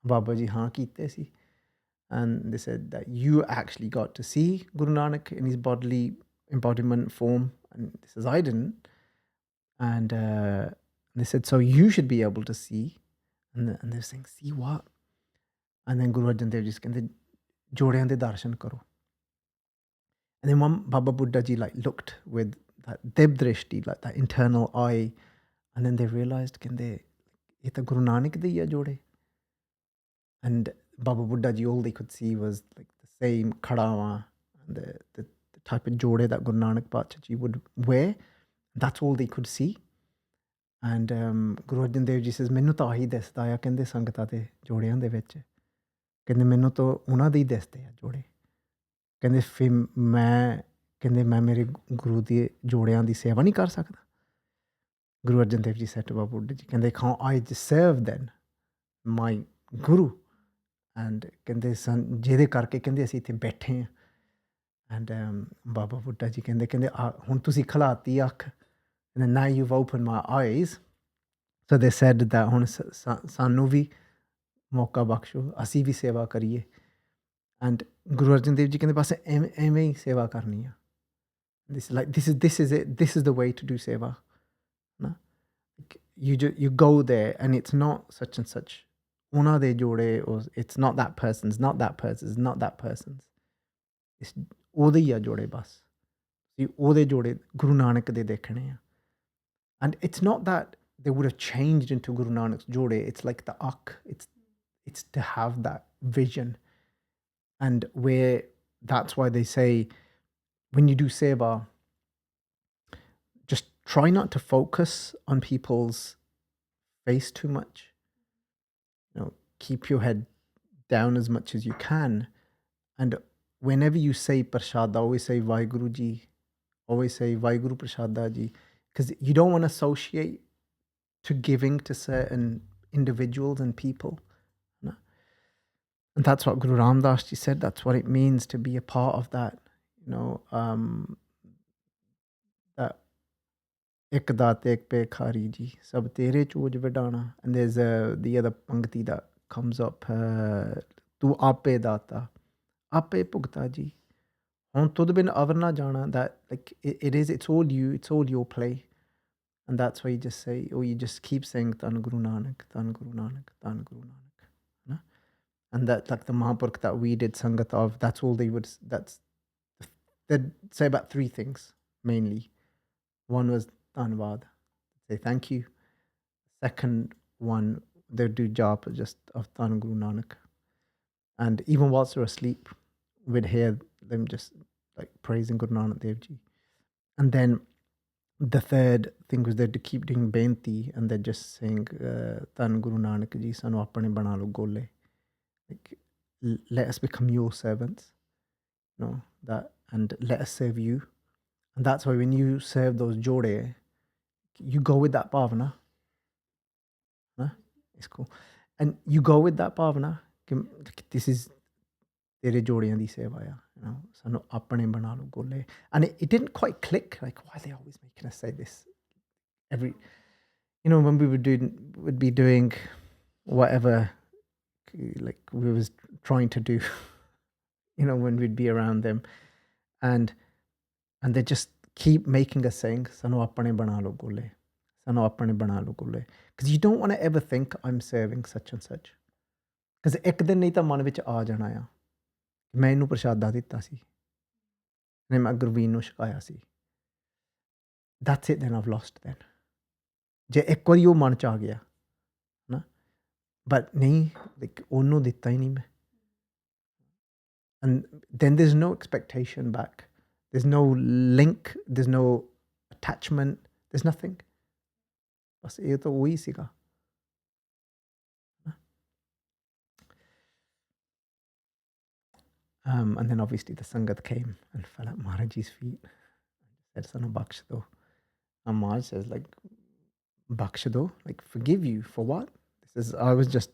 ਬਾਬਾ ਜੀ ਹਾਂ ਕੀਤੇ ਸੀ, and they said that you actually got to see Guru Nanak in his bodily embodiment form, and this is I didn't, and they said so you should be able to see, and they're saying see what, and then Guru Arjan Dev Ji ਕਹਿੰਦੇ ਜੋੜਿਆਂ ਦੇ ਦਰਸ਼ਨ ਕਰੋ, and then Baba Buddha Ji like looked with that dib drishti, like that internal eye, and then they realized ਕਹਿੰਦੇ ਇਹ ਤਾਂ ਗੁਰੂ ਨਾਨਕ ਦੇ ਹੀ ਆ ਜੋੜੇ, and Baba Buddha Ji, all they could see was like the same khadawa and the type of jode that Guru Nanak Pacha Ji would wear. That's all they could see. And Guru Arjan Dev Ji says, ਮੈਨੂੰ ਤਾਂ ਆਹੀ ਦਿਸਦਾ ਆ, ਕਹਿੰਦੇ ਸੰਗਤਾਂ ਦੇ ਜੋੜਿਆਂ ਦੇ ਵਿੱਚ, ਕਹਿੰਦੇ ਮੈਨੂੰ ਤਾਂ ਉਹਨਾਂ ਦੇ ਹੀ ਦਿਸਦੇ ਆ ਜੋੜੇ, ਕਹਿੰਦੇ ਫਿਰ ਮੈਂ ਮੇਰੇ ਗੁਰੂ ਦੇ ਜੋੜਿਆਂ ਦੀ ਸੇਵਾ ਨਹੀਂ ਕਰ ਸਕਦਾ. Guru Arjan Dev Ji said to Baba Buddha Ji, ਕਹਿੰਦੇ can't I just serve then my Guru? And ਕਹਿੰਦੇ ਜਿਹਦੇ ਕਰਕੇ ਕਹਿੰਦੇ ਅਸੀਂ ਇੱਥੇ ਬੈਠੇ ਹਾਂ, and Baba Buddha Ji ਕਹਿੰਦੇ ਹੁਣ ਤੁਸੀਂ ਖਲਾਤੀ ਅੱਖ, and then now you've opened my eyes, so they said that ਹੁਣ ਸਾਨੂੰ ਵੀ ਮੌਕਾ ਬਖਸ਼ੋ, ਅਸੀਂ ਵੀ ਸੇਵਾ ਕਰੀਏ, and Guru Arjan Dev Ji ਕਹਿੰਦੇ ਬਸ ਐਵੇਂ ਹੀ ਸੇਵਾ ਕਰਨੀ ਆ, this is it, this is the way to do seva, ਨਾ, you go there and it's not such and such, ਉਹਨਾਂ ਦੇ ਜੋੜੇ, or it's not that person's, not that person's, not that person's, it's ਉਹਦੇ ਹੀ ਆ ਜੋੜੇ, ਬਸ ਤੁਸੀਂ ਉਹਦੇ ਜੋੜੇ ਗੁਰੂ ਨਾਨਕ ਦੇ ਦੇਖਣੇ ਆ, and it's not that they would have changed into Guru Nanak's jode, it's like the akh, it's to have that vision, and where that's why they say when you do seva, just try not to focus on people's face too much. Keep your head down as much as you can, and whenever you say prashada, always say Vaheguru Ji, always say Vaheguru Prashada Ji, because you don't want to associate to giving to certain individuals and people, no? And that's what Guru Ram Das Ji said, that's what it means to be a part of that, that ek daat ek pe khari ji sab tere choj vedana, and there's the other pankti that comes up, tu ape data ape bhugta ji, ਹੁਣ ਤੁਧ ਬਿਨ ਅਵਰ ਨਾ ਜਾਣਾ, that like it's all you, it's all your play, and that's why you just say, or you just keep saying Dhan Guru Nanak, Dhan Guru Nanak, Dhan Guru Nanak, no? And that like the Mahapurkh that we did Sangat of, that's all they would, they'd say about 3 things mainly. One was Dhanwad, say thank you. Second one they'd do japa just of Dhan Guru Nanak. And even whilst they're asleep, we'd hear them just like praising Guru Nanak Dev Ji. And then the third thing was they'd keep doing benti, and they'd just sing Dhan Guru Nanak Ji sanu apne bana lo gole. Like, let us become your servants, that, and let us serve you. And that's why when you serve those jode, you go with that bhavana. It's cool. And you go with that bhavana. This is tere jodiyan di seva, sanu apne bana lo gole. And it didn't quite click. Like, why are they always making us say this? Every, when we would be doing whatever, like we was trying to do, when we'd be around them, and they just keep making us sing sanu apne bana lo gole, sanu apne bana lo gole, because you don't want to ever think I'm serving such and such, because ek din nahi ta man vich aa jana a ਮੈਂ ਇਹਨੂੰ ਪ੍ਰਸ਼ਾਦਾ ਦਿੱਤਾ ਸੀ, ਨੇ ਮੈਂ ਗੁਰਵੀਨ ਨੂੰ ਛਕਾਇਆ ਸੀ. That's it, then I've lost then. ਜੇ ਇੱਕ ਵਾਰੀ ਉਹ ਮਨ ਚ ਆ ਗਿਆ ਨਾ, but ਨਹੀਂ, like ਉਹਨੂੰ ਦਿੱਤਾ ਹੀ ਨਹੀਂ ਮੈਂ. And then there's no expectation back. There's no link. There's no attachment. There's nothing. ਬਸ ਇਹ ਤਾਂ ਉਹੀ ਸੀਗਾ. And then obviously the Sangat came and fell at Maharaji's feet and said, Sanu Baksha do. And Maharaj says, like, Baksha do? Like, forgive you for what? I was just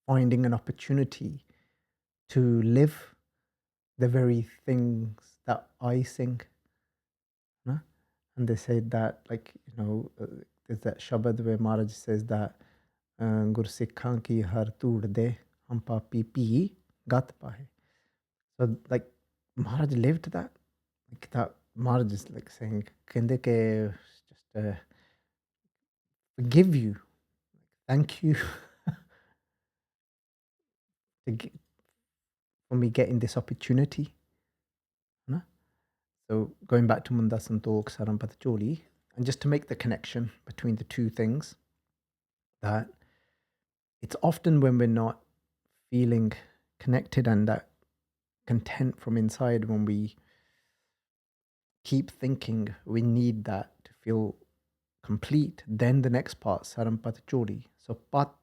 finding an opportunity to live the very things that I sing. And they said that, like, there's that Shabad where Maharaj says that Gursikhan ki har tood de hum papi pi gat pahe. So, like, Maharaj lived that. Like, that Maharaj is like saying, Kende ke just forgive you. Thank you for me getting this opportunity. So going back to Munda Santokh, Saram Patacholi, and just to make the connection between the two things, that it's often when we're not feeling connected and that content from inside, when we keep thinking we need that to feel complete, then the next part, Saram Patacholi. So Pat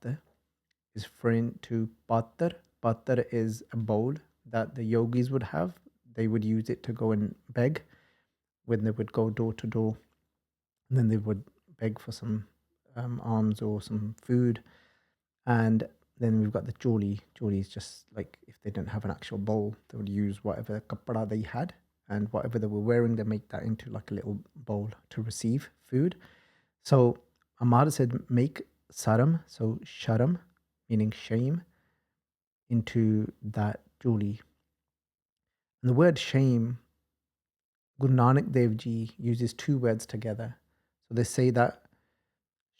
is referring to Patar. Patar is a bowl that the yogis would have. They would use it to go and beg when they would go door to door. And then they would beg for some alms or some food. And then we've got the choli. Choli is just like, if they didn't have an actual bowl, they would use whatever kapara they had, and whatever they were wearing, they make that into like a little bowl to receive food. So Amar said, make saram, so sharam, meaning shame, into that choli. And the word shame, Guru Nanak Dev Ji uses two words together. So they say that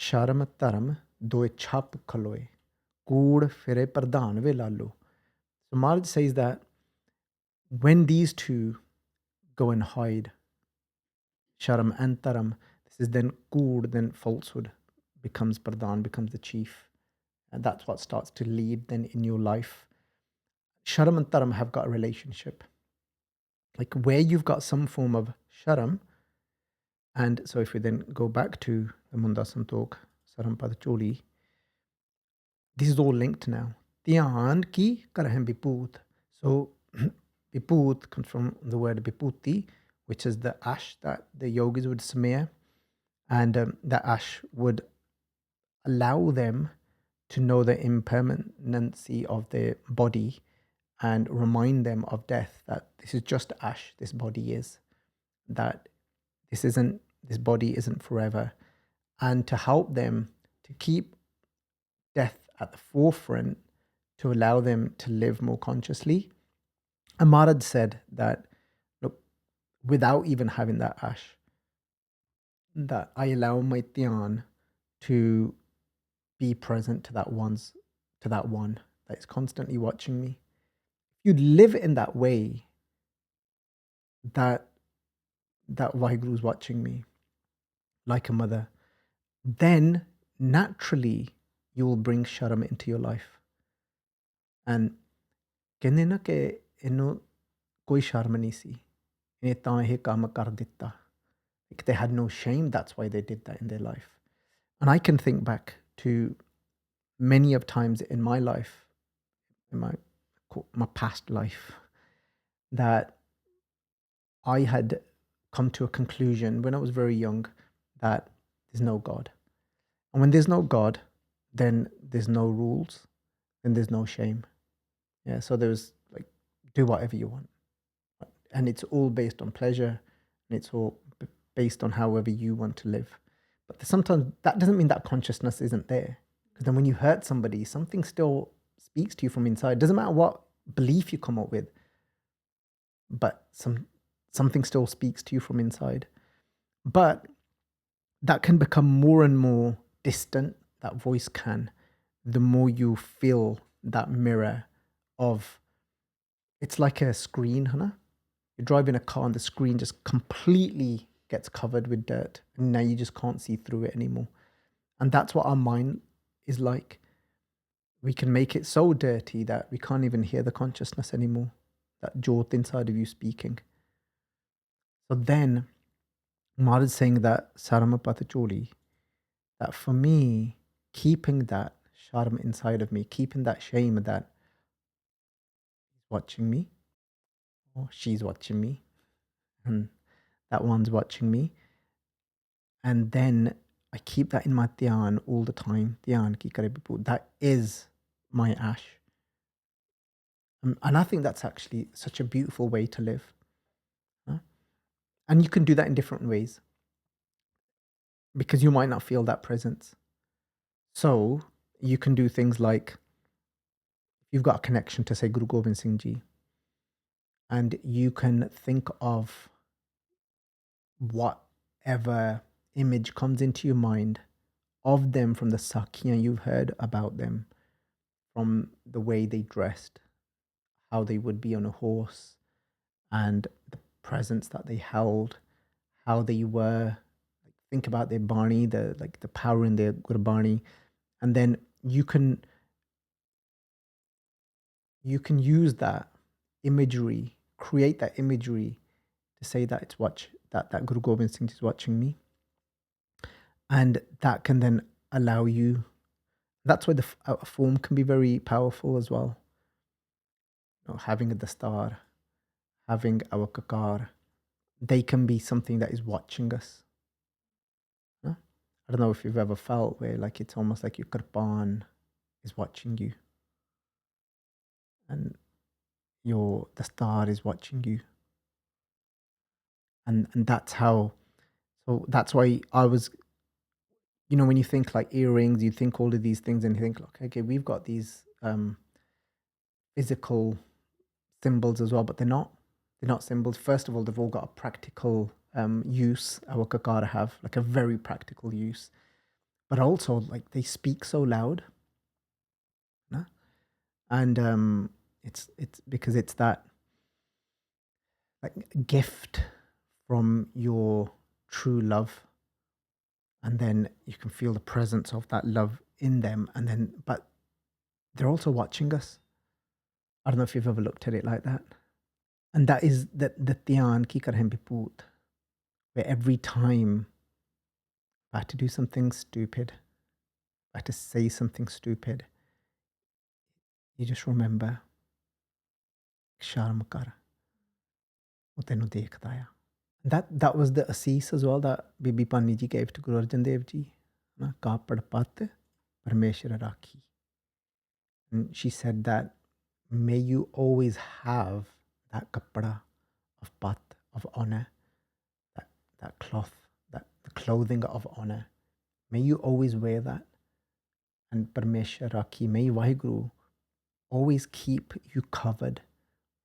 sharam taram doe chap khaloe, kood fire pradhan ve lalo. So Maharaj says that when these two go and hide, sharam and taram, this is then kood, then falsehood becomes pradhan, becomes the chief. And that's what starts to lead then in your life. Sharam and taram have got a relationship. Like where you've got some form of sharam, and so if we then go back to the Munda Santokh, Saram Padacholi, this is all linked now. Dhyan ki karahem biput. So biput comes from the word biputi, which is the ash that the yogis would smear, and that ash would allow them to know the impermanency of their body and remind them of death, that this is just ash, this body is, that this body isn't forever, and to help them to keep death at the forefront, to allow them to live more consciously. And Maharaj said that, look, without even having that ash, that I allow my dhyan to be present to that one that is constantly watching me. If you live in that way, that Vaheguru is watching me like a mother, then naturally you will bring sharm into your life. And ਕਹਿੰਦੇ ਨਾ ਕਿ ਇਹਨੂੰ ਕੋਈ ਸ਼ਰਮ ਨਹੀਂ ਸੀ, ਇਹਨੇ ਤਾਂ ਇਹ ਕੰਮ ਕਰ ਦਿੱਤਾ. Like they had no shame, that's why they did that in their life. And I can think back to many of times in my life, in my past life, that I had come to a conclusion when I was very young that there's no God. And when there's no God, then there's no rules, then there's no shame. Yeah, so there's like, do whatever you want. And it's all based on pleasure, and it's all based on however you want to live. But sometimes that doesn't mean that consciousness isn't there. Because then when you hurt somebody, something still speaks to you from inside. Doesn't matter what belief you come up with, but something still speaks to you from inside. But that can become more and more distant, that voice can, the more you feel that mirror of, it's like a screen, Hannah. You're driving a car and the screen just completely gets covered with dirt, and now you just can't see through it anymore. And that's what our mind is like. We can make it so dirty that we can't even hear the consciousness anymore, that jot inside of you speaking. So then Maharaj saying that Sarama Patacholi, that for me, keeping that sharm inside of me, keeping that shame that he's watching me, or she's watching me, and that one's watching me. And then I keep that in my dhyan all the time. Dhyan ki kare bipu. That is my ash. And I think that's actually such a beautiful way to live. Huh? And you can do that in different ways, because you might not feel that presence. So you can do things like, you've got a connection to, say, Guru Gobind Singh Ji, and you can think of whatever image comes into your mind of them from the Sakhi you've heard about them, from the way they dressed, how they would be on a horse, and the presence that they held, how they were. Think about their Bani, the power in their Gurbani, and then you can use that imagery, create that imagery to say that it's that Guru Gobind Singh is watching me. And that can then allow you, that's why a form can be very powerful as well. You know, having a dastar, having our kakar, they can be something that is watching us. Huh? I don't know if you've ever felt where like it's almost like your karpan is watching you, and your dastar is watching you. And that's how, so that's why I was, you know, when you think like earrings, you think all of these things and you think, okay, we've got these physical symbols as well, but they're not symbols. First of all, they've all got a practical use. Our kakara have like a very practical use, but also like they speak so loud. No? And it's because it's that like gift from your true love, and then you can feel the presence of that love in them, and then but they're also watching us. I don't know if you've ever looked at it like that. And that is the dhyan ki karhen biput, where every time I had to do something stupid, I had to say something stupid, you just remember, sharm kar, wo tenu dekhda hai. That was the assis as well that Bibi Pani ji gave to Guru Arjan Dev Ji. Na kapad pat parmeshwar rakhi. And she said that may you always have that kapada of pat, of honor, that cloth, the clothing of honor. May you always wear that. And Parmeshwar Rakhi, may Vaheguru always keep you covered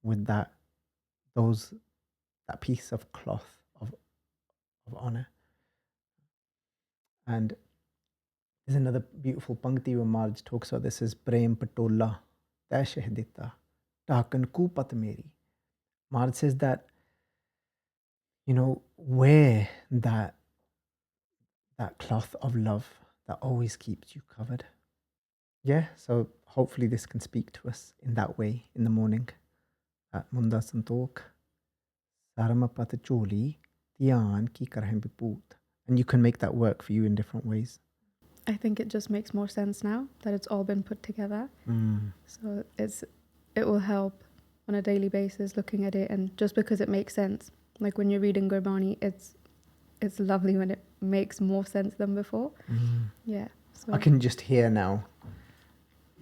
with that piece of cloth of honor. And there's another beautiful Panthee where Maharaj talks about this is Prem Patola, Tashhdita, Takan Kupat Meri. Maharaj says that, you know, wear that cloth of love that always keeps you covered. Yeah, so hopefully this can speak to us in that way in the morning. Munda Santokh, Saramapat Choli, Tian Ki Karhem Biput. And you can make that work for you in different ways. I think it just makes more sense now that it's all been put together. So it will help on a daily basis looking at it, and just because it makes sense. Like when you're reading Gurbani, it's lovely when it makes more sense than before. Yeah. So I can just hear now,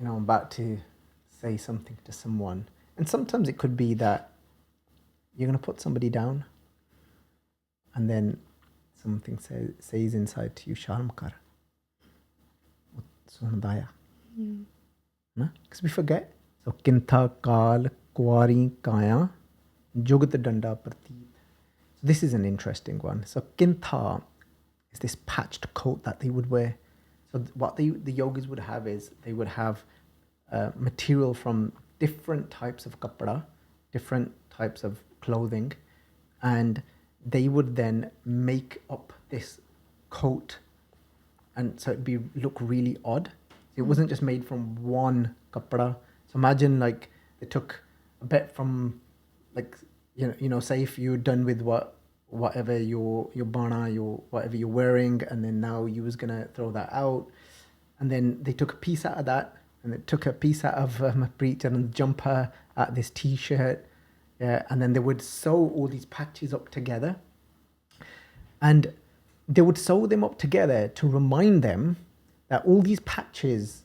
I'm about to say something to someone. And sometimes it could be that you're going to put somebody down and then something says inside to you, Sharm kar. Because we forget. So, Kithaa, Kaal, Kuaaree, Kaaeaa, Jugat Danda Prateet. So this is an interesting one. So, Kithaa is this patched coat that they would wear. So, what the yogis would have is they would have material from different types of kapda, different types of clothing, and they would then make up this coat, and so it'd look really odd. It wasn't just made from one kapda. So imagine like they took a bit from, like, say if you're done with whatever your bana, whatever you're wearing, and then now you was gonna throw that out, and then they took a piece out of that, and they took a piece out of my preacher and jumper, out this t-shirt, yeah, and then they would sew all these patches up together, and they would sew them up together to remind them that all these patches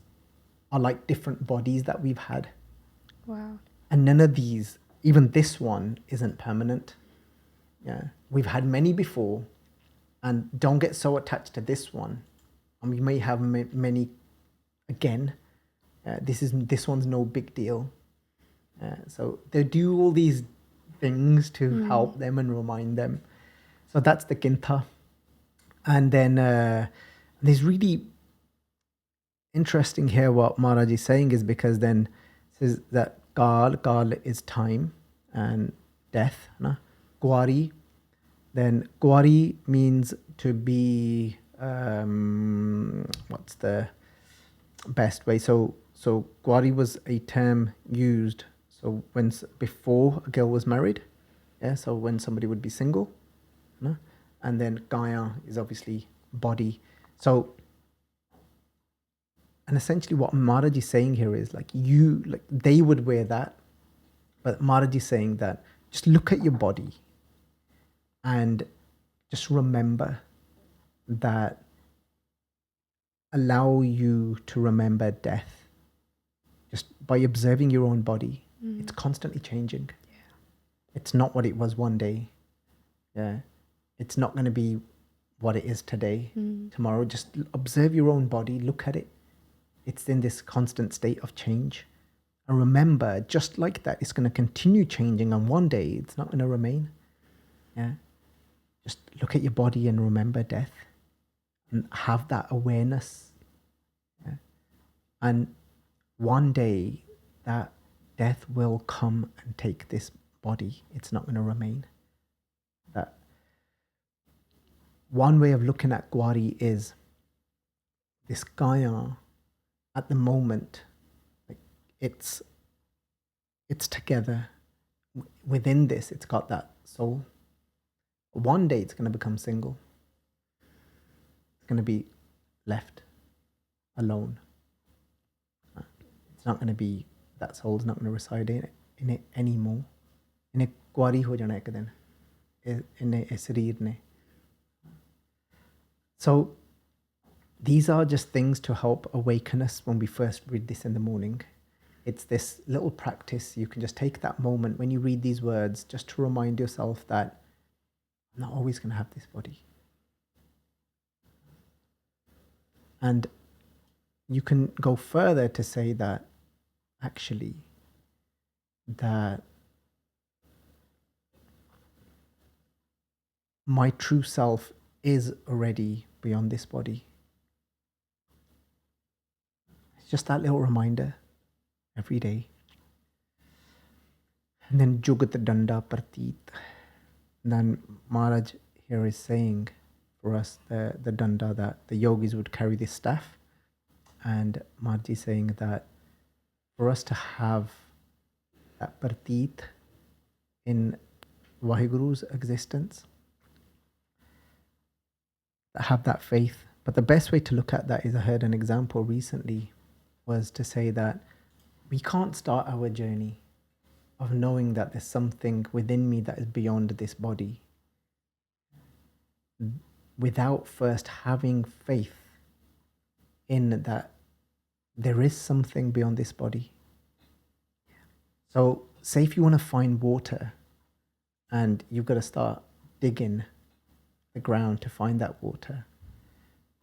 are like different bodies that we've had. Wow. And none of these, even this one, isn't permanent. Yeah, we've had many before, and don't get so attached to this one. And we may have many again. This one's no big deal. So they do all these things to help them and remind them. So that's the Kithaa. And then there's really interesting here what Maharaj is saying is because then it says that Kaal is time and death. Na? Kuaaree, then Kuaaree means to be, what's the best way? So Kuaaree was a term used so before a girl was married, yeah. So when somebody would be single, no? And then Kaaeaa is obviously body. So, and essentially what Maharaj is saying here is like they would wear that, but Maharaj is saying that just look at your body and just remember that, allow you to remember death just by observing your own body. It's constantly changing. Yeah. It's not what it was one day. Yeah. It's not going to be what it is today, tomorrow. Just observe your own body, look at it. It's in this constant state of change. And remember, just like that, it's going to continue changing, and one day it's not going to remain. Yeah. Just look at your body and remember death and have that awareness. Yeah. And one day that death will come and take this body. It's not going to remain. That one way of looking at Kuaaree is this Kaaeaa at the moment, like it's together. Within this, it's got that soul. One day it's going to become single. It's going to be left alone. It's not going to be, that soul's not going to reside in it anymore. In Kuaaree ho jana ek din. In sareer ne. So these are just things to help awaken us when we first read this in the morning. It's this little practice. You can just take that moment when you read these words just to remind yourself that I'm not always going to have this body. And you can go further to say that actually that my true self is already beyond this body. It's just that little reminder every day. And then Jugat Danda Prateet. Then Maharaj here is saying for us the danda, that the yogis would carry this staff, and Marji saying that for us to have that prateet in Vaheguru's existence, have that faith. But the best way to look at that is, I heard an example recently, was to say that we can't start our journey of knowing that there's something within me that is beyond this body without first having faith in that there is something beyond this body. So say if you want to find water and you've got to start digging the ground to find that water.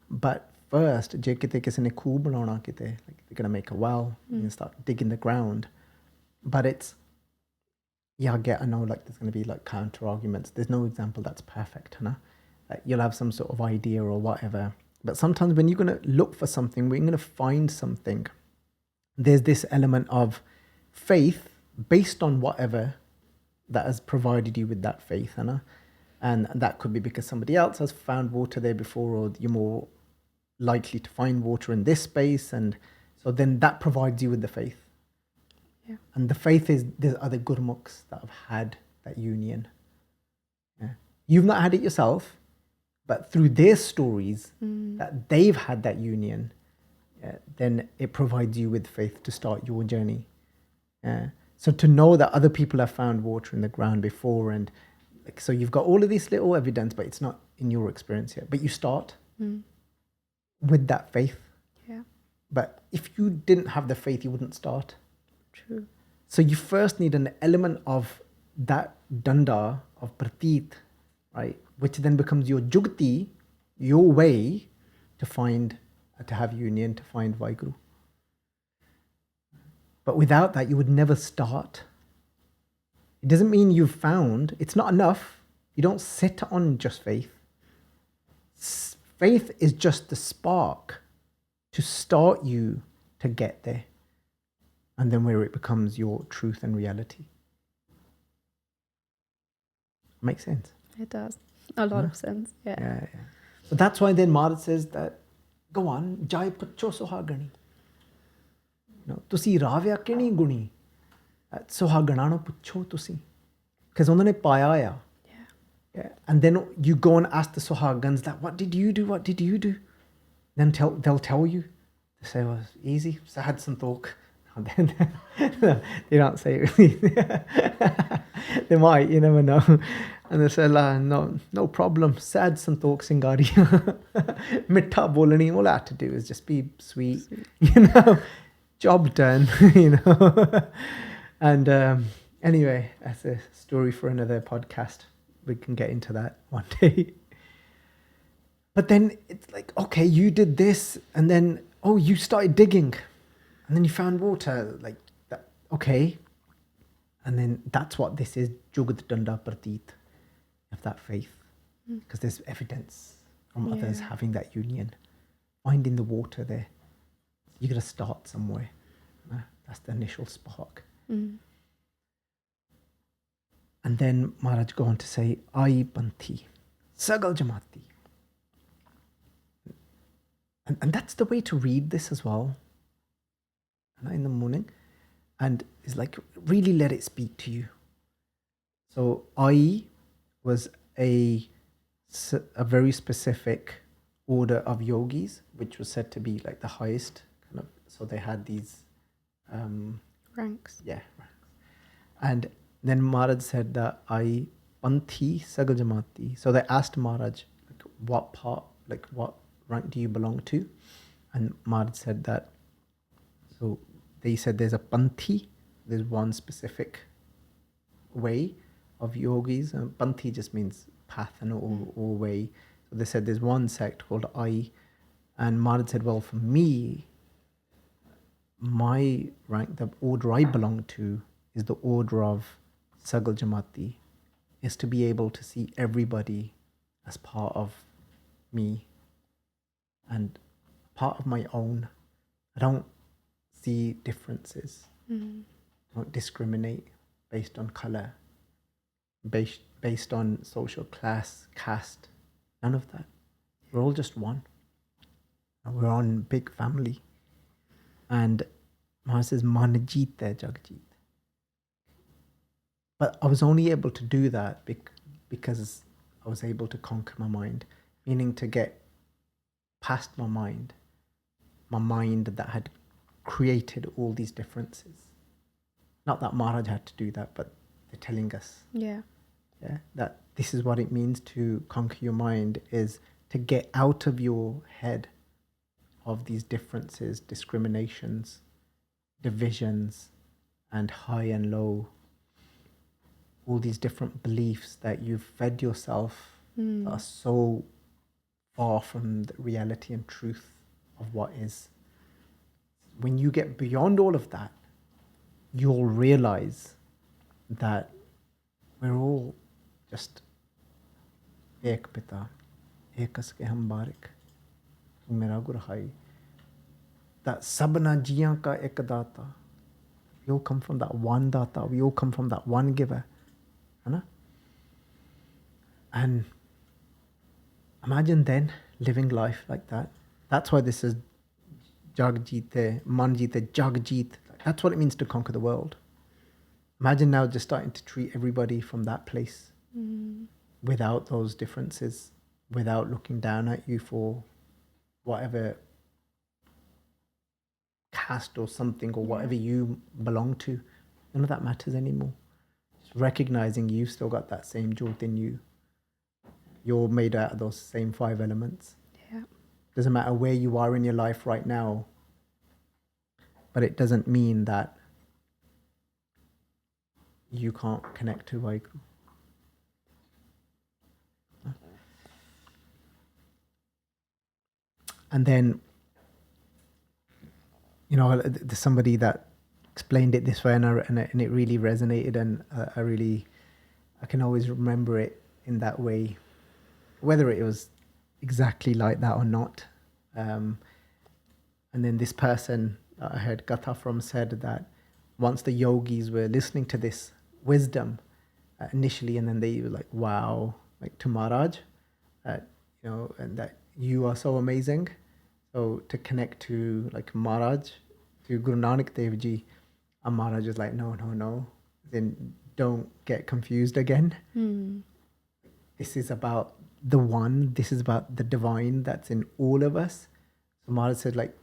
But first, je kite kisi ne khoo banauna kite, like they're going to make a well and start digging the ground. But it's, yeah, I know like there's going to be like counter arguments. There's no example that's perfect, huh? Like you'll have some sort of idea or whatever. But sometimes when you're going to look for something, when you're going to find something, there's this element of faith based on whatever that has provided you with that faith, huh? And that could be because somebody else has found water there before, or you're more likely to find water in this space. And so then that provides you with the faith. Yeah. And the faith is, there's other gurmukhs that have had that union. Yeah. You've not had it yourself, but through their stories that they've had that union, then it provides you with faith to start your journey. So to know that other people have found water in the ground before, and like, so you've got all of this little evidence, but it's not in your experience yet. But you start with that faith. Yeah. But if you didn't have the faith, you wouldn't start. True. So you first need an element of that danda, of prateet, right? Which then becomes your jugti, your way to find, to have union, to find Vaheguru. But without that, you would never start. It doesn't mean you've found, it's not enough. You don't sit on just faith. Faith is just the spark to start you to get there. And then where it becomes your truth and reality. Makes sense? It does. A lot of sense. Yeah. So that's why then Maharaj says that, go on, jai pucho sohagani. Tusi ravya kini guni. Sohaganano pucho tusi. Because onane paya. Yeah. And then you go and ask the Sohagans that, what did you do? What did you do? Then they'll tell you. They say, well, it's easy. Sad Santokh. They don't say it really. They might, you never know. And they say, no problem. Sad Santokh Singari. Mittha bolani. All I have to do is just be sweet. Job done, And anyway, that's a story for another podcast. We can get into that one day. But then it's like, okay, you did this, and then, you started digging, and then you found water, like that. Okay. And then that's what this is, Jugad Danda Prateet, of that faith. Because there's evidence from others having that union, finding the water there. You got to start somewhere. That's the initial spark. And then Maharaj go on to say, Aaee Panthee, Sagal Jamaatee. And that's the way to read this as well. In the morning. And it's like, really let it speak to you. So Aaee was a very specific order of yogis, which was said to be like the highest kind of. So they had these ranks. Yeah, ranks. And then Maharaj said that Aaee Panthee Sagal Jamaatee. So they asked Maharaj, like, what rank do you belong to? And Maharaj said that. So they said there's a Panthee. There's one specific way of yogis. Panthee just means path or way. So they said there's one sect called Aaee. And Maharaj said, well, for me, my rank, the order I belong to, is the order of Sagal Jamaatee, is to be able to see everybody as part of me and part of my own. I don't see differences. I don't discriminate based on colour, based on social class, caste, none of that. We're all just one. And we're one big family. And Maharaj says, Man Jeetai Jag Jeet. But I was only able to do that because I was able to conquer my mind, meaning to get past my mind that had created all these differences. Not that Maharaj had to do that, but they're telling us that this is what it means to conquer your mind, is to get out of your head of these differences, discriminations, divisions, and high and low, all these different beliefs that you've fed yourself that are so far from the reality and truth of what is. When you get beyond all of that, you'll realize that we're all just ek pita, ekas ke hum barik, tu mera gur hai. That sabna jiyan ka ek data. We all come from that one data. We all come from that one giver. Right? And imagine then living life like that. That's why this is Jag Jeetai, Man Jeetai, Jag Jeet. That's what it means to conquer the world. Imagine now just starting to treat everybody from that place without those differences, without looking down at you for whatever caste or something or whatever you belong to. None of that matters anymore. Just recognizing you've still got that same jewel in you. You're made out of those same 5 elements. Yeah. Doesn't matter where you are in your life right now, but it doesn't mean that you can't connect to Vaheguru. And then, you know, there's somebody that explained it this way, and it really resonated, and I can always remember it in that way, whether it was exactly like that or not. And then this person that I heard Kithaa from said that once the yogis were listening to this wisdom initially, and then they were like, wow, like to Maharaj, you know, and that you are so amazing. So to connect to like Maharaj, to Guru Nanak Dev Ji, and Maharaj was like, no, then don't get confused again. This is about the one, this is about the divine that's in all of us. So Maharaj said,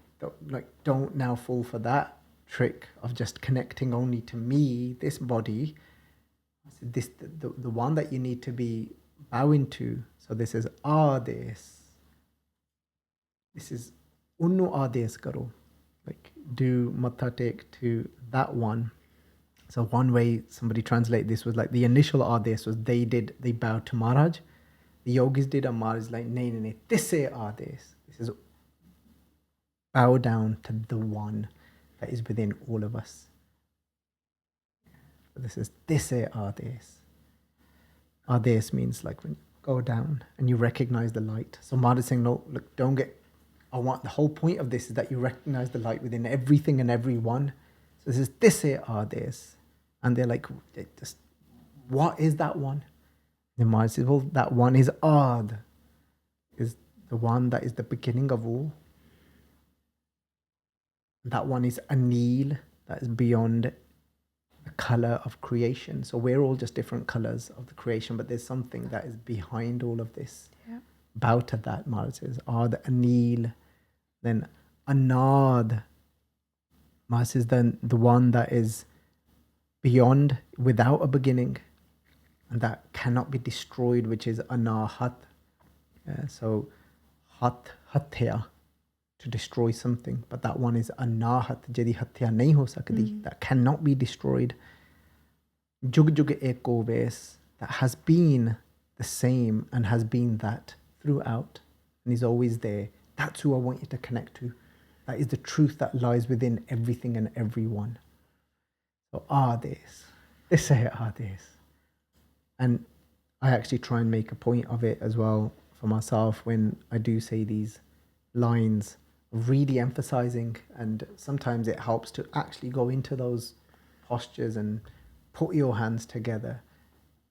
don't now fall for that trick of just connecting only to me, this body. I said, this the one that you need to be bowing to. So this is Ades. This is Unnu Ades karo. Like do Matha take to that one. So one way somebody translate this was like the initial Ades was they bowed to Maharaj. The yogis did, and Maharaj is like, nay, this is Ades. This is bow down to the one that is within all of us. So this is Ades. Ades means like when you go down and you recognize the light. So Maharaj is saying, no, look, don't get, the whole point of this is that you recognize the light within everything and everyone. So this is Ades. And they're like, what is that one? And Maharaj says, well, that one is Ad, is the one that is the beginning of all. That one is Anil, that is beyond the color of creation. So we're all just different colors of the creation, but there's something that is behind all of this. Yeah. Bow to that, Maharaj says. Ad, Anil, then Anad. Maharaj says then the one that is beyond, without a beginning, and that cannot be destroyed, which is Anahat. So Hatya, to destroy something, but that one is Anahat, jadi Hatya nahi ho sakdi, that cannot be destroyed. Jug Jug Eko Ves, that has been the same and has been that throughout and is always there. That's who I want you to connect to. That is the truth that lies within everything and everyone. So Ades, they say Ades. And I actually try and make a point of it as well for myself when I do say these lines, really emphasizing, and sometimes it helps to actually go into those postures and put your hands together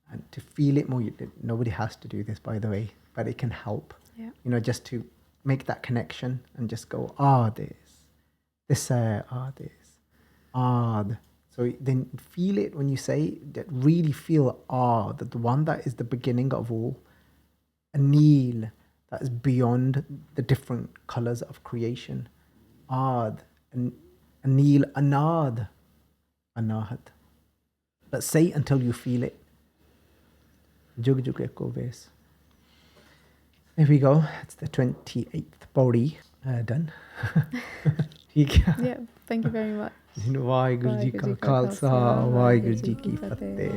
and to feel it more. Nobody has to do this, by the way, but it can help. Yeah. You know, just to make that connection and just go, Ades, This Ades. Aad. So then feel it when you say that, really feel that the one that is the beginning of all, Anil, that is beyond the different colors of creation. Aad, Anil, Anad, Anahat. But say it until you feel it. Jug Jug Eko Ves. There we go. It's the 28th Pauri. Done. Yeah, thank you very much. Vaheguru Ji Ka Khalsa, Vaheguru Ji Ki Fateh.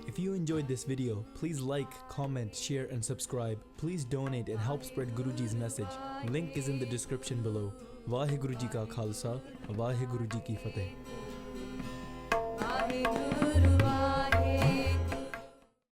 If you enjoyed this video, please like, comment, share and subscribe. Please donate and help spread Guruji's message. Link is in the description below. Vaheguru Ji Ka Khalsa, Vaheguru Ji Ki Fateh.